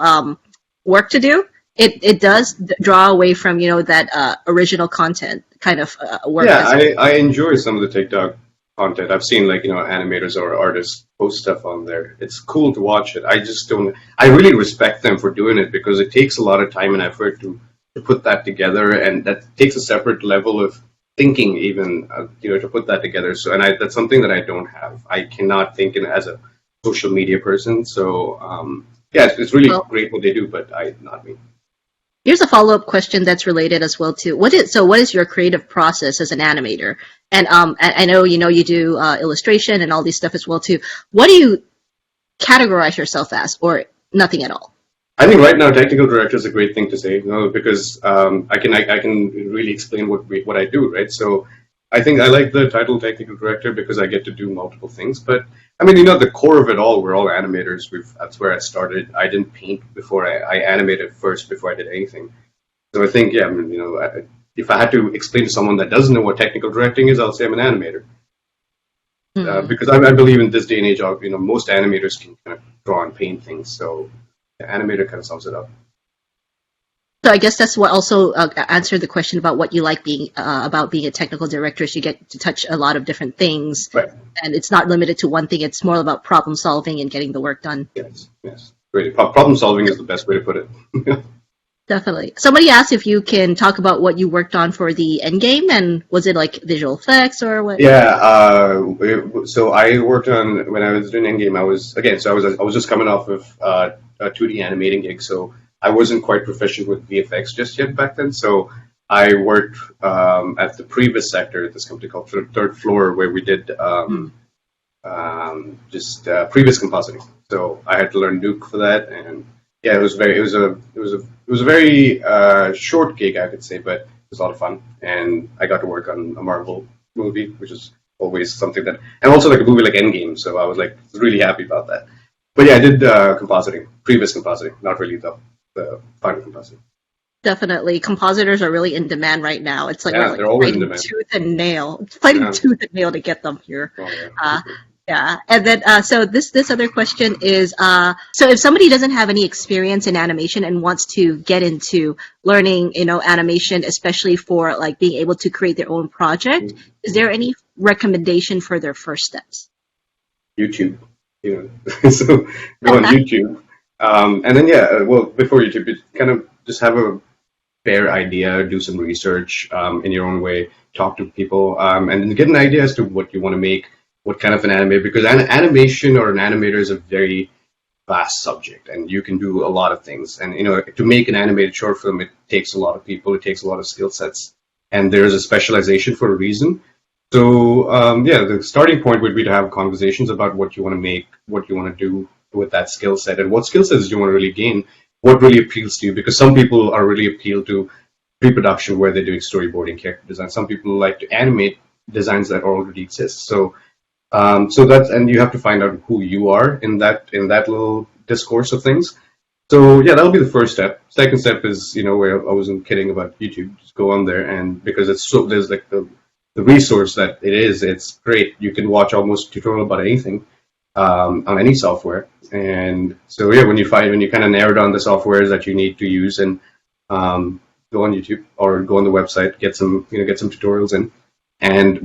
work to do, it does draw away from that original content kind of work. Yeah, I enjoy some of the TikTok content. I've seen like animators or artists post stuff on there. It's cool to watch it. I just don't. I really respect them for doing it because it takes a lot of time and effort to put that together, and that takes a separate level of thinking even to put that together. So, that's something that I don't have. I cannot think as a social media person. So, yeah, it's really Well, great what they do, but not me. here's a follow-up question that's related as well to what is your creative process as an animator? And I know you do illustration and all these stuff as well too. What do you categorize yourself as, or nothing at all? I think right now technical director is a great thing to say, because I can really explain what I do, right? So I think I like the title technical director because I get to do multiple things. But I mean, the core of it all, we're all animators. That's where I started. I didn't paint before I animated first before I did anything. So I think, yeah, I mean, if I had to explain to someone that doesn't know what technical directing is, I'll say I'm an animator. Hmm. Because I believe in this day and age, most animators can kind of draw and paint things. So the animator kind of sums it up. So I guess that's what also answered the question about what you like about being a technical director. Is you get to touch a lot of different things, Right. and it's not limited to one thing. It's more about problem solving and getting the work done. Yes. Yes. Great. Problem solving is the best way to put it. Definitely. Somebody asked if you can talk about what you worked on for the end game, and was it like visual effects or what? Yeah. So I worked on when I was doing Endgame. I was just coming off of a 2D animating gig, so I wasn't quite proficient with VFX just yet back then. So I worked at the previous sector at this company called Third Floor, where we did just previous compositing. So I had to learn Nuke for that, and yeah, it was a very short gig, I could say, but it was a lot of fun, and I got to work on a Marvel movie, which is always something that, and also like a movie like Endgame. So I was like really happy about that. But yeah, I did previous compositing, not really the final compositing. Definitely. Compositors are really in demand right now. It's like Yeah, we're like they're always in fighting demand. tooth and nail, fighting Yeah. tooth and nail to get them here. Oh, yeah. Uh, yeah. And then, so this other question is, so if somebody doesn't have any experience in animation and wants to get into learning, animation, especially for like being able to create their own project, is there any recommendation for their first steps? YouTube, so go on YouTube, and then yeah, well, before YouTube, you kind of just have a fair idea, do some research in your own way, talk to people, and then get an idea as to what you want to make, what kind of an animator, because animation or an animator is a very vast subject, and you can do a lot of things. And to make an animated short film, it takes a lot of people, it takes a lot of skill sets, and there's a specialization for a reason. So yeah, the starting point would be to have conversations about what you want to make, what you want to do with that skill set, and what skill sets you want to really gain, what really appeals to you. Because some people are really appealed to pre-production where they're doing storyboarding, character design. Some people like to animate designs that already exist. So that's, and you have to find out who you are in that little discourse of things. So yeah, that'll be the first step. Second step is, where I wasn't kidding about YouTube. Just go on there, and because there's like the resource that it is, it's great. You can watch almost tutorial about anything on any software. And so yeah, when you kind of narrow down the softwares that you need to use, and go on YouTube or go on the website, get some tutorials in. And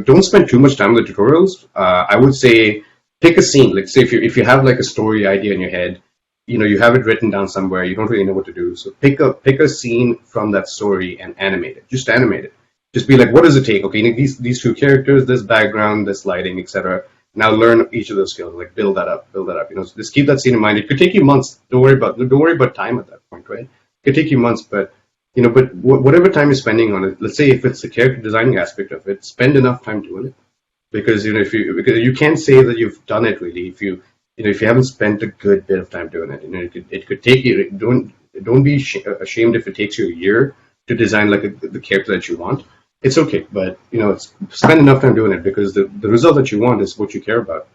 don't spend too much time on the tutorials. I would say pick a scene. Like say if you have like a story idea in your head, you have it written down somewhere. You don't really know what to do. So pick a scene from that story and animate it. Just animate it. Just be like, what does it take? Okay, these two characters, this background, this lighting, etc. Now learn each of those skills. Like build that up. So just keep that scene in mind. It could take you months. Don't worry about time at that point, right? It could take you months, but whatever time you're spending on it, let's say if it's the character designing aspect of it, spend enough time doing it. Because because you can't say that you've done it really if you haven't spent a good bit of time doing it. It could take you. Don't be ashamed if it takes you a year to design like the character that you want. It's okay, but spend enough time doing it, because the result that you want is what you care about.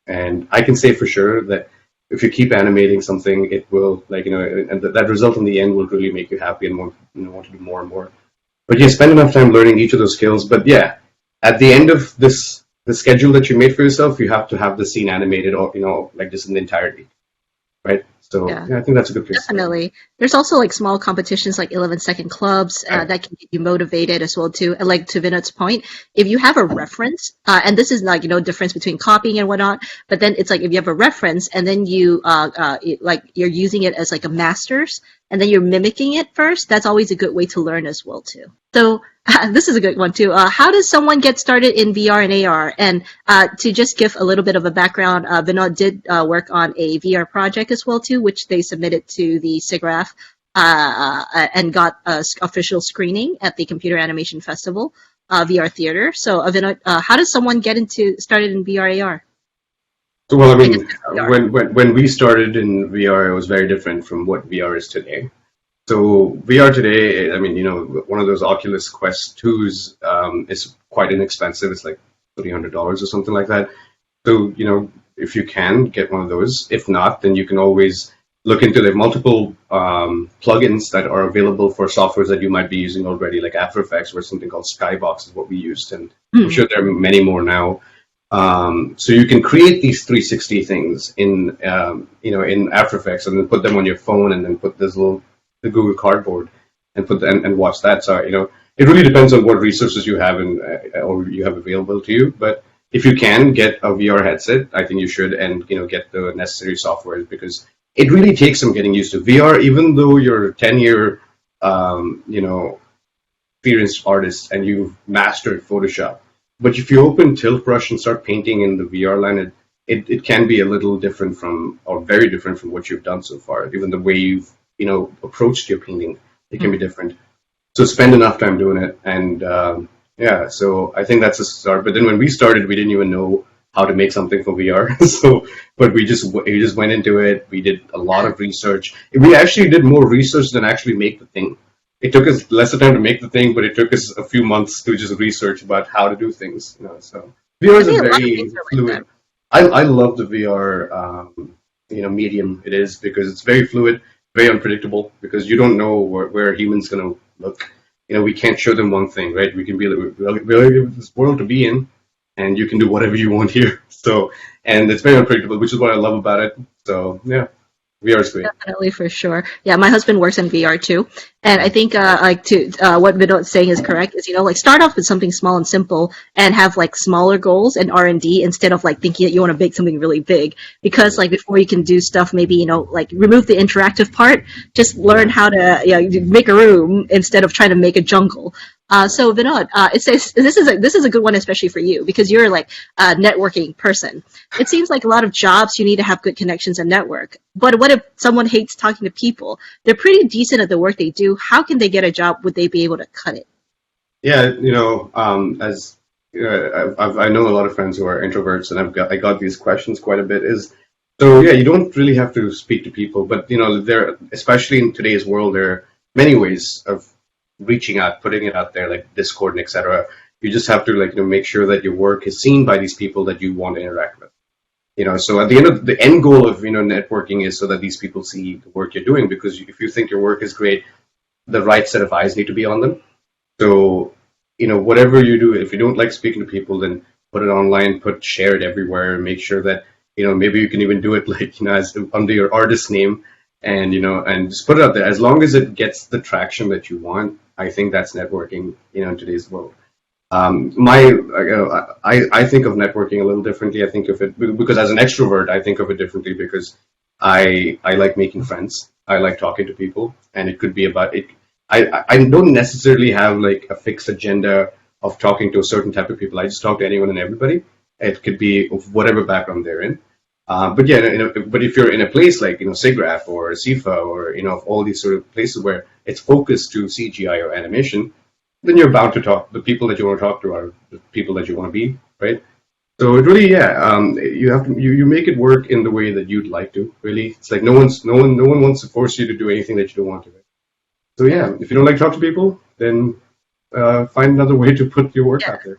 And I can say for sure that if you keep animating something, it will and that result in the end will really make you happy and want to do more and more. But yeah, spend enough time learning each of those skills. But yeah, at the end of the schedule that you made for yourself, you have to have the scene animated, or like just in the entirety, right? So Yeah. yeah, I think that's a good place. Definitely. There's also like small competitions like 11-second clubs Right. that can get you motivated as well too. And like to Vinod's point, if you have a reference, and this is like difference between copying and whatnot, but then it's like if you have a reference and then you like you're using it as like a master's, and then you're mimicking it first, that's always a good way to learn as well too. So this is a good one too. How does someone get started in VR and AR? And to just give a little bit of a background, Vinod did work on a VR project as well too, which they submitted to the SIGGRAPH and got official screening at the Computer Animation Festival VR Theater. So Vinod, how does someone get started in VR AR? So, well, I I mean, guess it's VR. when we started in VR, it was very different from what VR is today. So VR today, I mean, one of those Oculus Quest 2s is quite inexpensive. It's like $300 or something like that. So, if you can get one of those, if not, then you can always look into the multiple plugins that are available for softwares that you might be using already, like After Effects or something called Skybox is what we used, and I'm Hmm. sure there are many more now. So you can create these 360 things in After Effects, and then put them on your phone, and then put the Google Cardboard, and and watch that. So it really depends on what resources you have or you have available to you. But if you can get a VR headset, I think you should, and get the necessary software, because it really takes some getting used to VR. Even though you're a 10-year, experienced artist and you've mastered Photoshop, but if you open Tilt Brush and start painting in the VR land, it can be a little different or very different from what you've done so far. Even the way you've approached your painting, it can be different. So spend enough time doing it, and yeah. So I think that's a start. But then when we started, we didn't even know how to make something for VR. But we just went into it. We did a lot of research. We actually did more research than actually make the thing. It took us lesser time to make the thing, but it took us a few months to just research about how to do things. So VR I is a think a lot of very things are like that. fluid. I love the VR medium it is, because it's very fluid, very unpredictable, because you don't know where a human's going to look. We can't show them one thing, right? We can be like, we're given this world to be in, and you can do whatever you want here. So, and it's very unpredictable, which is what I love about it. So, yeah, VR is great. Definitely, for sure. Yeah, my husband works in VR too, and I think what Vinod's saying is correct. Is like start off with something small and simple, and have like smaller goals and R&D instead of like thinking that you want to make something really big. Because like before you can do stuff, maybe like remove the interactive part. Just learn Yeah. how to make a room instead of trying to make a jungle. So Vinod, it says this is a good one, especially for you because you're like a networking person. It seems like a lot of jobs you need to have good connections and network. But what if someone hates talking to people? They're pretty decent at the work they do. How can they get a job? Would they be able to cut it? Yeah, as I know a lot of friends who are introverts, and I got these questions quite a bit. So yeah, you don't really have to speak to people, but there, especially in today's world, there are many ways of reaching out, putting it out there, like Discord and etc. You just have to make sure that your work is seen by these people that you want to interact with. So at the end goal of networking is so that these people see the work you're doing, because if you think your work is great, the right set of eyes need to be on them. So, whatever you do, if you don't like speaking to people, then put it online, share it everywhere, make sure that, maybe you can even do it like, as under your artist name, and, and just put it out there. As long as it gets the traction that you want, I think that's networking, in today's world. I think of networking a little differently. I think of it because as an extrovert, I think of it differently because I like making friends. I like talking to people, and it could be about it. I don't necessarily have like a fixed agenda of talking to a certain type of people. I just talk to anyone and everybody. It could be of whatever background they're in. But yeah, but if you're in a place like SIGGRAPH or SIFA or all these sort of places where it's focused to CGI or animation, then you're bound to talk. The people that you want to talk to are the people that you want to be, right? So it really, yeah, you have to you make it work in the way that you'd like to. Really, it's like no one wants to force you to do anything that you don't want to. So yeah, if you don't like to talk to people, then find another way to put your work Yeah. out there.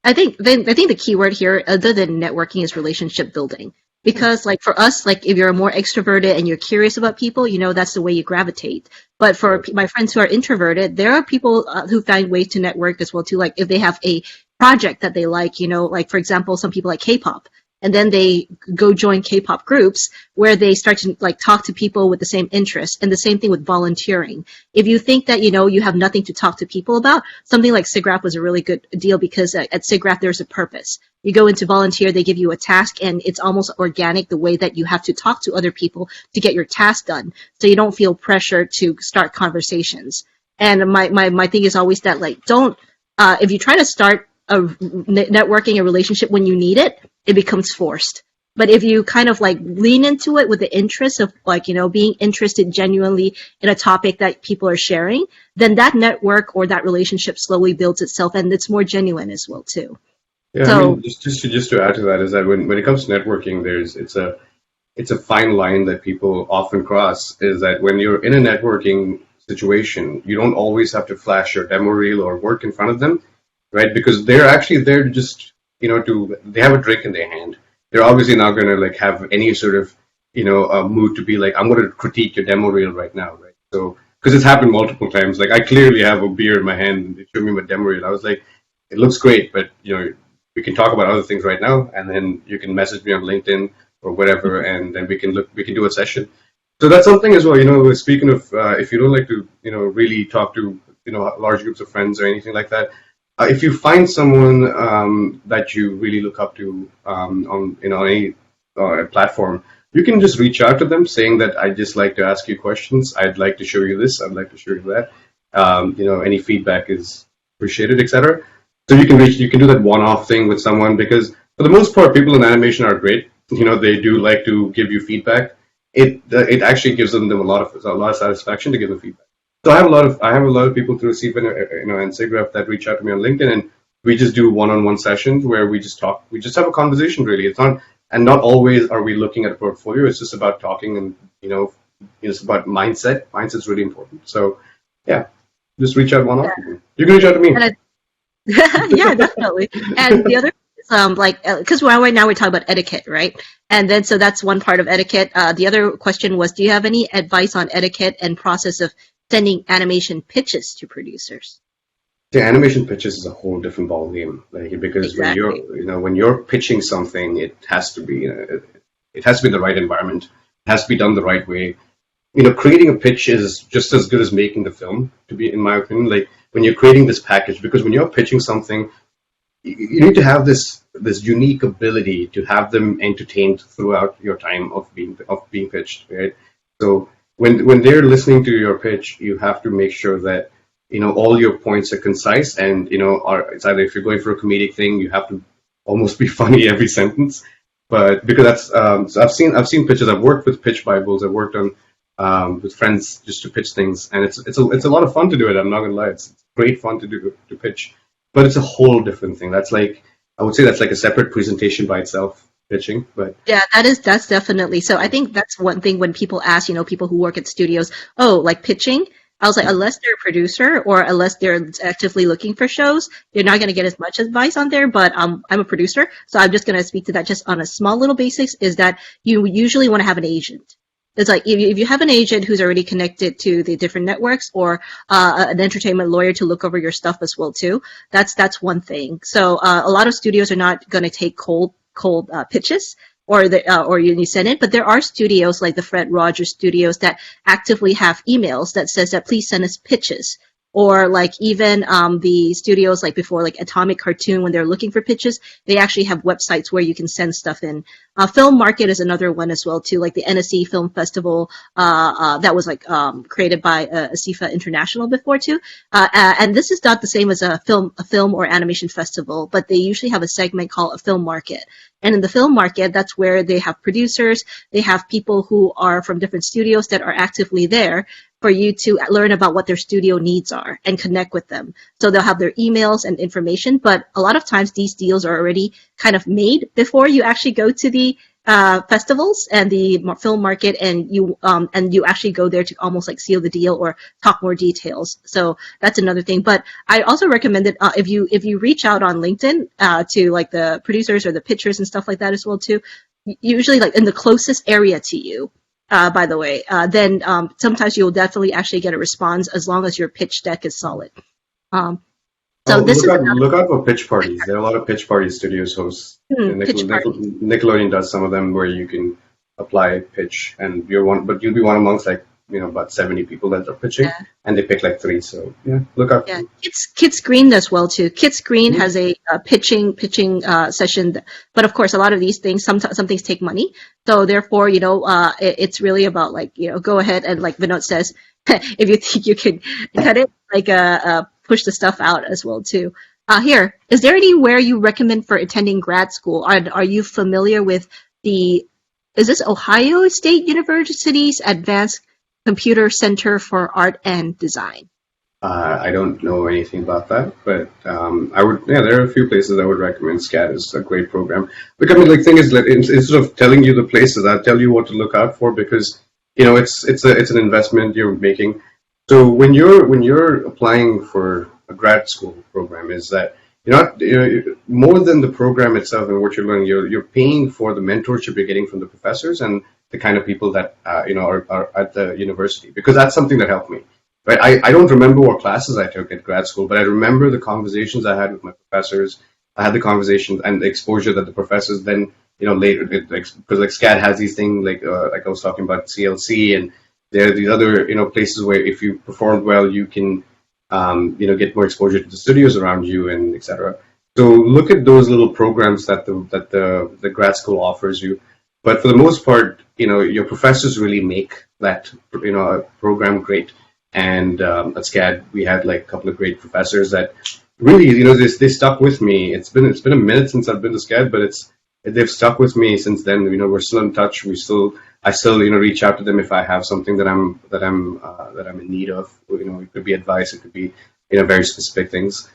I think the key word here, other than networking, is relationship building. Because like for us, like if you're more extroverted and you're curious about people, that's the way you gravitate. But for my friends who are introverted, there are people who find ways to network as well too. Like if they have a project that they like, like for example, some people like K-pop, and then they go join K-pop groups where they start to like talk to people with the same interests. And the same thing with volunteering. If you think that you have nothing to talk to people about, something like SIGGRAPH was a really good deal because at SIGGRAPH there's a purpose. You go into volunteer, they give you a task, and it's almost organic the way that you have to talk to other people to get your task done. So you don't feel pressure to start conversations. And my thing is always that like don't if you try to start a networking a relationship when you need it, it becomes forced. But if you kind of like lean into it with the interest of like, being interested genuinely in a topic that people are sharing, then that network or that relationship slowly builds itself and it's more genuine as well too. Yeah, I So mean, just to add to that is that when it comes to networking, it's a fine line that people often cross. Is that when you're in a networking situation, you don't always have to flash your demo reel or work in front of them, right? Because they're actually there to just to they have a drink in their hand. They're obviously not going to like have any sort of mood to be like, I'm going to critique your demo reel right now, right? So because it's happened multiple times. Like I clearly have a beer in my hand and they showed me my demo reel. I was like, it looks great, but we can talk about other things right now, and then you can message me on LinkedIn or whatever, and then we can do a session. So that's something as well. Speaking of, if you don't like to, really talk to, large groups of friends or anything like that, if you find someone that you really look up to on, any platform, you can just reach out to them saying that I'd just like to ask you questions. I'd like to show you this. I'd like to show you that. Any feedback is appreciated, etc. So you can do that one-off thing with someone because for the most part, people in animation are great. They do like to give you feedback. It actually gives them a lot of satisfaction to give them feedback. So I have a lot of people through CFIN, and SIGGRAPH that reach out to me on LinkedIn, and we just do one-on-one sessions where we just talk. We just have a conversation. Really, it's not, and not always are we looking at a portfolio. It's just about talking, and it's about mindset. Mindset's really important. So yeah, just reach out one-off. yeah. You can reach out to me. Yeah, definitely. And the other is because right now we're talking about etiquette, right? And then so that's one part of etiquette. The other question was, do you have any advice on etiquette and process of sending animation pitches to producers? The animation pitches is a whole different ballgame, like because Exactly. when you're pitching something, it has to be it has to be in the right environment. It has to be done the right way. Creating a pitch is just as good as making the film, to be, in my opinion. Like when you're creating this package, because when you're pitching something, you need to have this unique ability to have them entertained throughout your time of being pitched, right? So when they're listening to your pitch, you have to make sure that all your points are concise and it's either if you're going for a comedic thing, you have to almost be funny every sentence. But because that's so I've seen pitches. I've worked with pitch bibles. I've worked on with friends just to pitch things, and it's a lot of fun to do it. I'm not gonna lie, it's great fun to pitch, but it's a whole different thing. That's like I would say that's like a separate presentation by itself, pitching. But Yeah, that's definitely. So I think that's one thing when people ask, people who work at studios, oh, like pitching. I was like, unless they're a producer or unless they're actively looking for shows, you're not going to get as much advice on there. But I'm a producer, so I'm just going to speak to that just on a small little basics. Is that you usually want to have an agent. It's like if you have an agent who's already connected to the different networks or an entertainment lawyer to look over your stuff as well too. That's one thing. So a lot of studios are not going to take cold pitches or you send it, but there are studios like the Fred Rogers Studios that actively have emails that says that please send us pitches. Or like even the studios like before, like Atomic Cartoon, when they're looking for pitches, they actually have websites where you can send stuff in. Film Market is another one as well too, like the NSE Film Festival that was like created by ASIFA International before too. And this is not the same as a film or animation festival, but they usually have a segment called a film market. And in the film market, that's where they have producers, they have people who are from different studios that are actively there for you to learn about what their studio needs are and connect with them. So they'll have their emails and information, but a lot of times these deals are already kind of made before you actually go to the festivals and the film market, and you actually go there to almost like seal the deal or talk more details. So that's another thing. But I also recommend that if you reach out on LinkedIn to like the producers or the pitchers and stuff like that as well too, usually like in the closest area to you. By the way, then sometimes you'll definitely actually get a response as long as your pitch deck is solid. Um, so this is look out for pitch parties. There are a lot of pitch party studios hosts. pitch party. Nickelodeon does some of them where you can apply pitch, and but you'll be one amongst like about 70 people that are pitching, Yeah. and they pick like 3. So yeah, look out. Yeah, Kids Green does well too. Kids Green has a pitching session, but of course, a lot of these things, some things take money. So therefore, it's really about like go ahead and like Vinod says, if you think you can cut it, like push the stuff out as well too. Here, is there anywhere you recommend for attending grad school? Are you familiar with is this Ohio State University's Advanced Computer Center for Art and Design? I don't know anything about that, but I would. Yeah, there are a few places I would recommend. SCAD is a great program. But I mean, like, thing is that instead of telling you the places, I'll tell you what to look out for because it's an investment you're making. So when you're applying for a grad school program, is that you're not more than the program itself and what you're learning. You're paying for the mentorship you're getting from the professors and the kind of people that are at the university because that's something that helped me. Right? I don't remember what classes I took at grad school, but I remember the conversations I had with my professors. I had the conversations and the exposure that the professors then, later, because like SCAD has these things like I was talking about CLC, and there are these other, places where if you performed well, you can, get more exposure to the studios around you and etc. So look at those little programs that the grad school offers you. But for the most part, your professors really make that, program great. And at SCAD, we had like a couple of great professors that really, they stuck with me. It's been a minute since I've been to SCAD, but they've stuck with me since then. We're still in touch. I still reach out to them if I have something that I'm in need of. It could be advice, it could be very specific things.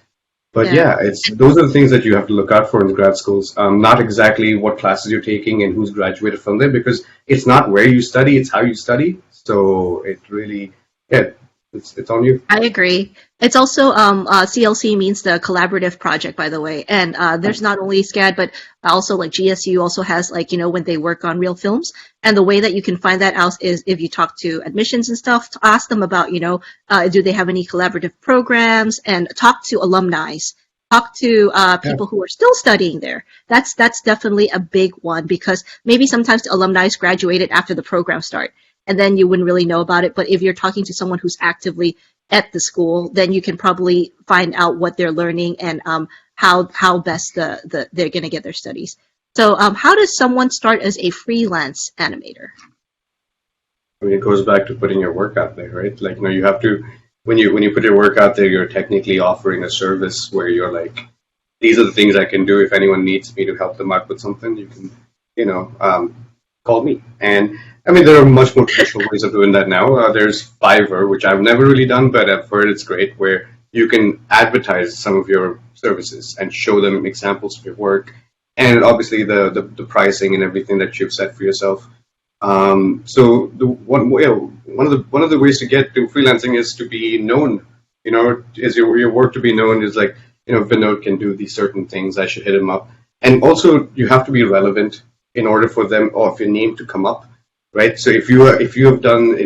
But Yeah. yeah, it's those are the things that you have to look out for in grad schools. Not exactly what classes you're taking and who's graduated from there, because it's not where you study, it's how you study. So it really, yeah, it's on you. I agree. It's also CLC means the collaborative project, by the way. And there's not only SCAD, but also like GSU also has like when they work on real films. And the way that you can find that out is if you talk to admissions and stuff, to ask them about do they have any collaborative programs, and talk to alumni. Talk to Yeah. people who are still studying there. That's definitely a big one because maybe sometimes the alumni graduated after the program start, and then you wouldn't really know about it. But if you're talking to someone who's actively at the school, then you can probably find out what they're learning and how best they're going to get their studies. So how does someone start as a freelance animator? I mean, it goes back to putting your work out there, right? Like, you have to when you put your work out there, you're technically offering a service where you're like, these are the things I can do. If anyone needs me to help them out with something, you can, you know, um, call me. And I mean, there are much more traditional ways of doing that now. There's Fiverr, which I've never really done, but I've heard it's great, where you can advertise some of your services and show them examples of your work, and obviously the pricing and everything that you've set for yourself. So the one of the ways to get to freelancing is to be known. Is your work to be known is like, Vinod can do these certain things. I should hit him up. And also you have to be relevant in order for them or for your name to come up, right? So if you have done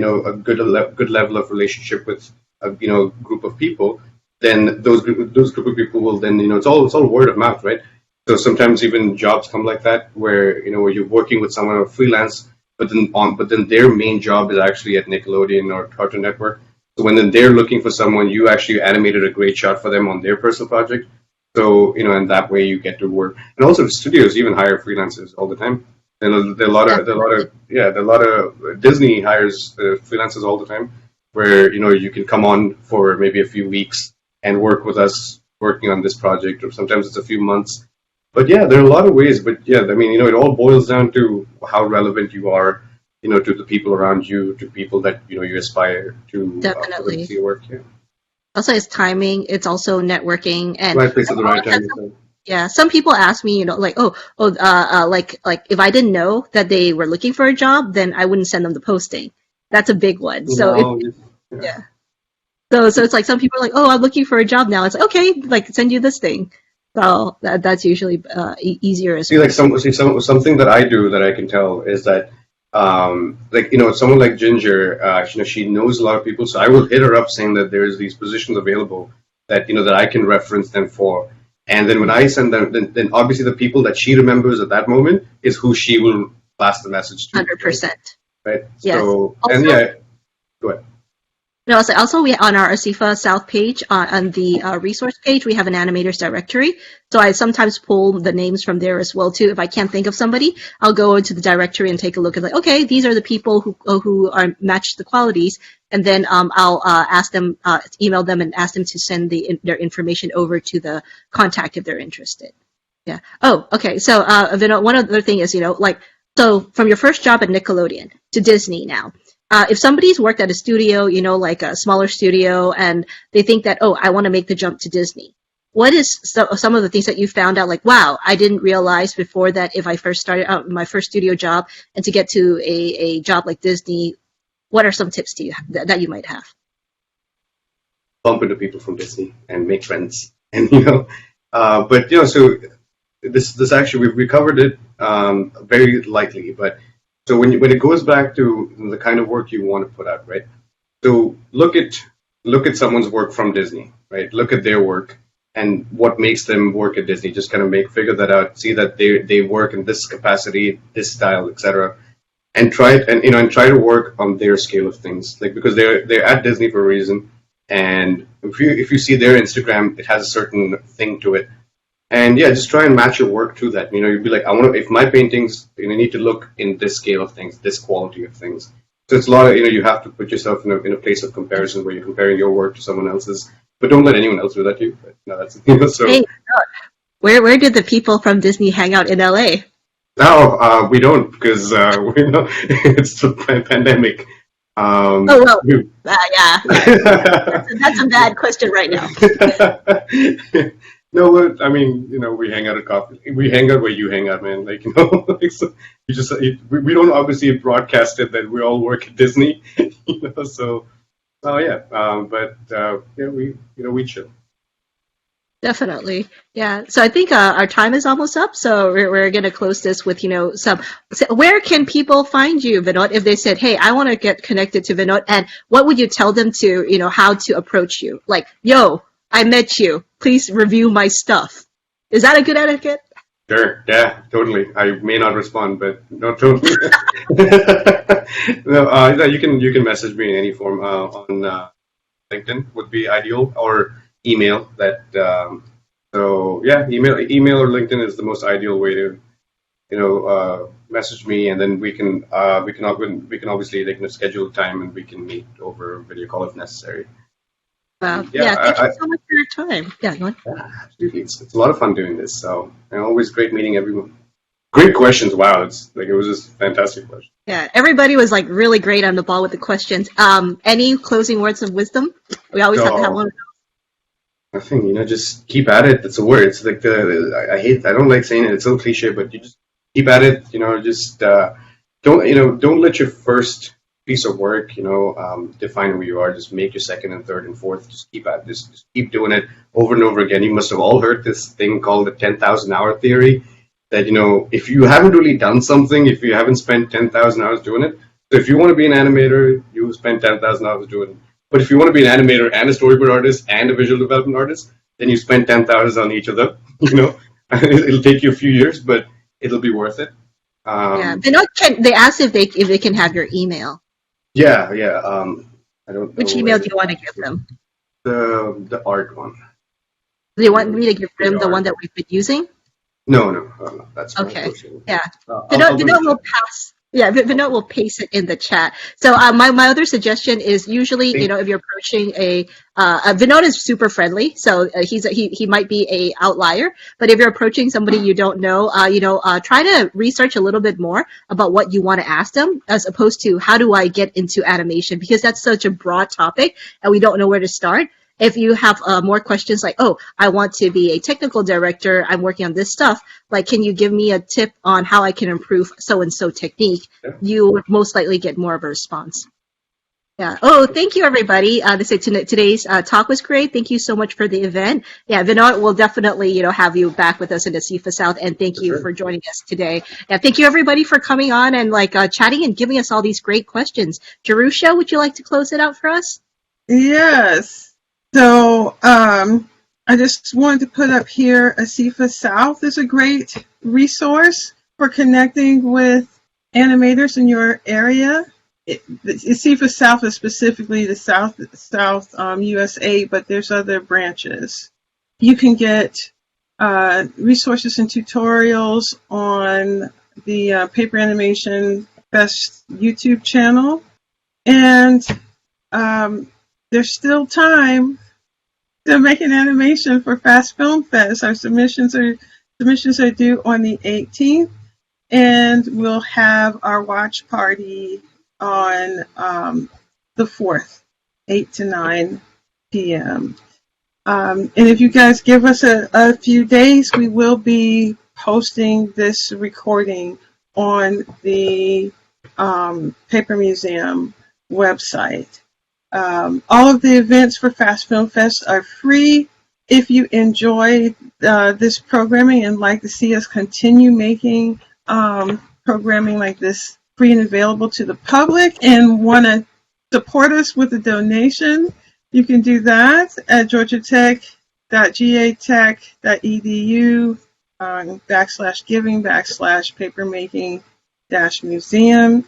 good level of relationship with a group of people, then those group of people will then it's all word of mouth, right? So sometimes even jobs come like that where where you're working with someone or freelance, but then their main job is actually at Nickelodeon or Cartoon Network. So when then they're looking for someone, you actually animated a great shot for them on their personal project. So and that way you get to work. And also the studios even hire freelancers all the time. And there are a lot of Disney hires freelancers all the time, where you can come on for maybe a few weeks and work with us working on this project, or sometimes it's a few months. But yeah, there are a lot of ways. But yeah, I mean, it all boils down to how relevant you are, to the people around you, to people that you aspire to for them to Definitely. see your work. Yeah, Also, it's timing. It's also networking, and right place at the right time. yeah, some people ask me, like, like if I didn't know that they were looking for a job, then I wouldn't send them the posting. That's a big one. So if No, yeah. yeah, so it's like some people are like, oh, I'm looking for a job now. It's like, okay, like send you this thing. So that's usually easier as See, well. like something that I do that I can tell is that, like someone like Ginger, she knows a lot of people, so I will hit her up saying that there's these positions available that that I can reference them for, and then when I send them, then obviously the people that she remembers at that moment is who she will pass the message to, right? 100%. Right. Yes. So, and Also, yeah, go ahead. no, so also we on our ASIFA South page on the resource page we have an animators directory. So I sometimes pull the names from there as well too. If I can't think of somebody, I'll go into the directory and take a look at like, okay, these are the people who are match the qualities, and then I'll ask them, email them, and ask them to send their information over to the contact if they're interested. Yeah. Oh, okay. So Vinod, one other thing is like so from your first job at Nickelodeon to Disney now. if somebody's worked at a studio, like a smaller studio, and they think that, oh, I want to make the jump to Disney, what is some of the things that you found out, like, wow, I didn't realize before that if I first started out my first studio job and to get to a job like Disney, what are some tips that you might have? Bump into people from Disney and make friends, and but so this actually we covered it very lightly, but so when it goes back to the kind of work you want to put out, right? So look at someone's work from Disney, right? Look at their work and what makes them work at Disney. Just kind of figure that out. See that they work in this capacity, this style, etc. And try to work on their scale of things, like because they're at Disney for a reason. And if you see their Instagram, it has a certain thing to it. And yeah, just try and match your work to that. You'd be like, if my paintings, need to look in this scale of things, this quality of things. So it's a lot of, you have to put yourself in a place of comparison where you're comparing your work to someone else's. But don't let anyone else do that to you. But, no, that's so. Hey, where did the people from Disney hang out in LA? No, we don't, because it's the pandemic. Oh well, yeah. That's a bad question right now. No, but I mean, we hang out at coffee. We hang out where you hang out, man. Like, so we don't obviously broadcast it that we all work at Disney, So, yeah, but yeah, we chill. Definitely. Yeah. So I think our time is almost up. So we're going to close this with, so where can people find you, Vinod, if they said, hey, I want to get connected to Vinod, and what would you tell them to, how to approach you? Like, yo, I met you. Please review my stuff. Is that a good etiquette? Sure. Yeah, totally. I may not respond, but no, totally. No, you can message me in any form on LinkedIn would be ideal, or email that. So yeah, email or LinkedIn is the most ideal way to message me, and then we can obviously schedule time and we can meet over video call if necessary. Wow. Yeah, thank you so much for your time. Yeah, go on. Yeah, absolutely. It's a lot of fun doing this. So, and always great meeting everyone. Great questions. Wow, it was just fantastic questions. Yeah, everybody was like really great on the ball with the questions. Any closing words of wisdom? We always have to have one. Nothing. Just keep at it. That's a word. It's like I don't like saying it. It's so cliche, but you just keep at it. Just don't let your first piece of work, define who you are. Just make your second and third and fourth. Just keep at this. Just keep doing it over and over again. You must have all heard this thing called the 10,000 hour theory. That if you haven't really done something, if you haven't spent 10,000 hours doing it, so if you want to be an animator, you spend 10,000 hours doing it. But if you want to be an animator and a storyboard artist and a visual development artist, then you spend 10,000 on each of them. It'll take you a few years, but it'll be worth it. Yeah, they asked if they can have your email. Yeah. I don't know. Which email do you want to give them? The art one. Do you want me to give them the one that we've been using? No, that's okay. Yeah, Vinod will pass. Yeah, Vinod will paste it in the chat. So my other suggestion is usually, if you're approaching Vinod is super friendly, so he might be a outlier. But if you're approaching somebody you don't know, try to research a little bit more about what you want to ask them, as opposed to how do I get into animation, because that's such a broad topic and we don't know where to start. If you have more questions like, oh, I want to be a technical director, I'm working on this stuff, like, can you give me a tip on how I can improve so-and-so technique? Yeah. You would most likely get more of a response. Yeah. Oh, thank you, everybody. Today's talk was great. Thank you so much for the event. Yeah, Vinod will definitely, have you back with us in the CIFA South, and thank you for joining us today. Yeah, thank you, everybody, for coming on and chatting and giving us all these great questions. Jerusha, would you like to close it out for us? Yes. So I just wanted to put up here, CIFA South is a great resource for connecting with animators in your area. CIFA South is specifically the South USA, but there's other branches. You can get resources and tutorials on the Paper Animation Fest YouTube channel, and there's still time to make an animation for Fast Film Fest. Our submissions are due on the 18th, and we'll have our watch party on the 4th, 8 to 9 p.m. And if you guys give us a few days, we will be posting this recording on the Paper Museum website. All of the events for Fast Film Fest are free. If you enjoy this programming and like to see us continue making programming like this free and available to the public and want to support us with a donation, you can do that at georgiatech.gatech.edu /giving/papermaking-museum.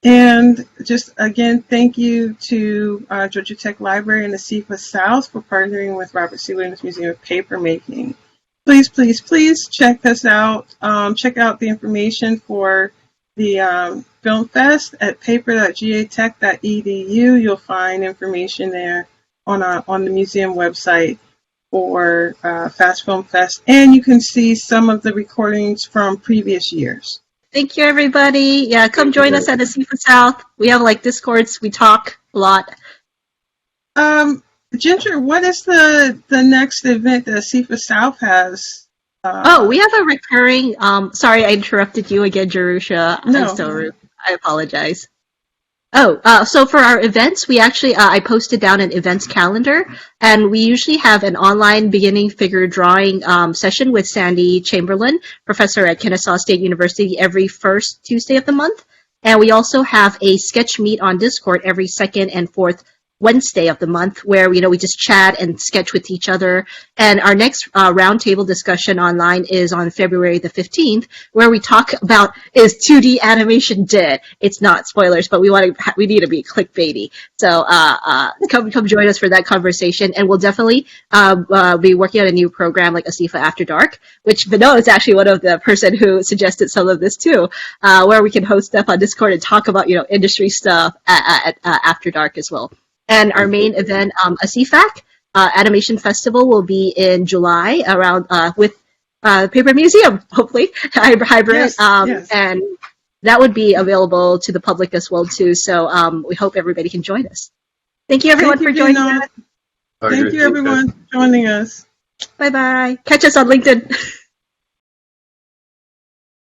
And just again, thank you to Georgia Tech Library and the CFA South for partnering with Robert C. Williams Museum of Papermaking. Please, please, please check us out. Check out the information for the Film Fest at paper.gatech.edu. You'll find information there on the museum website for Fast Film Fest, and you can see some of the recordings from previous years. Thank you, everybody. Yeah, come join us at the CFA South. We have like Discords. We talk a lot. Ginger, what is the next event that CFA South has? We have a recurring. Sorry, I interrupted you again, Jerusha. No. I'm so rude. I apologize. So for our events, we actually I posted down an events calendar, and we usually have an online beginning figure drawing session with Sandy Chamberlain, professor at Kennesaw State University, every first Tuesday of the month. And we also have a sketch meet on Discord every second and fourth Wednesday of the month, where we just chat and sketch with each other. And our next roundtable discussion online is on February the 15th, where we talk about, is 2D animation dead? It's not, spoilers, but we need to be clickbaity. So come join us for that conversation, and we'll definitely be working on a new program like ASIFA After Dark, which Vinod is actually one of the person who suggested some of this too, where we can host stuff on Discord and talk about industry stuff at After Dark as well. And our main event, ASIFAC, Animation Festival, will be in July around with Paper Museum, hopefully, hybrid. Yes, yes. And that would be available to the public as well, too. So we hope everybody can join us. Thank you, everyone, for joining us. Thank you, everyone, for joining us. Bye-bye. Catch us on LinkedIn.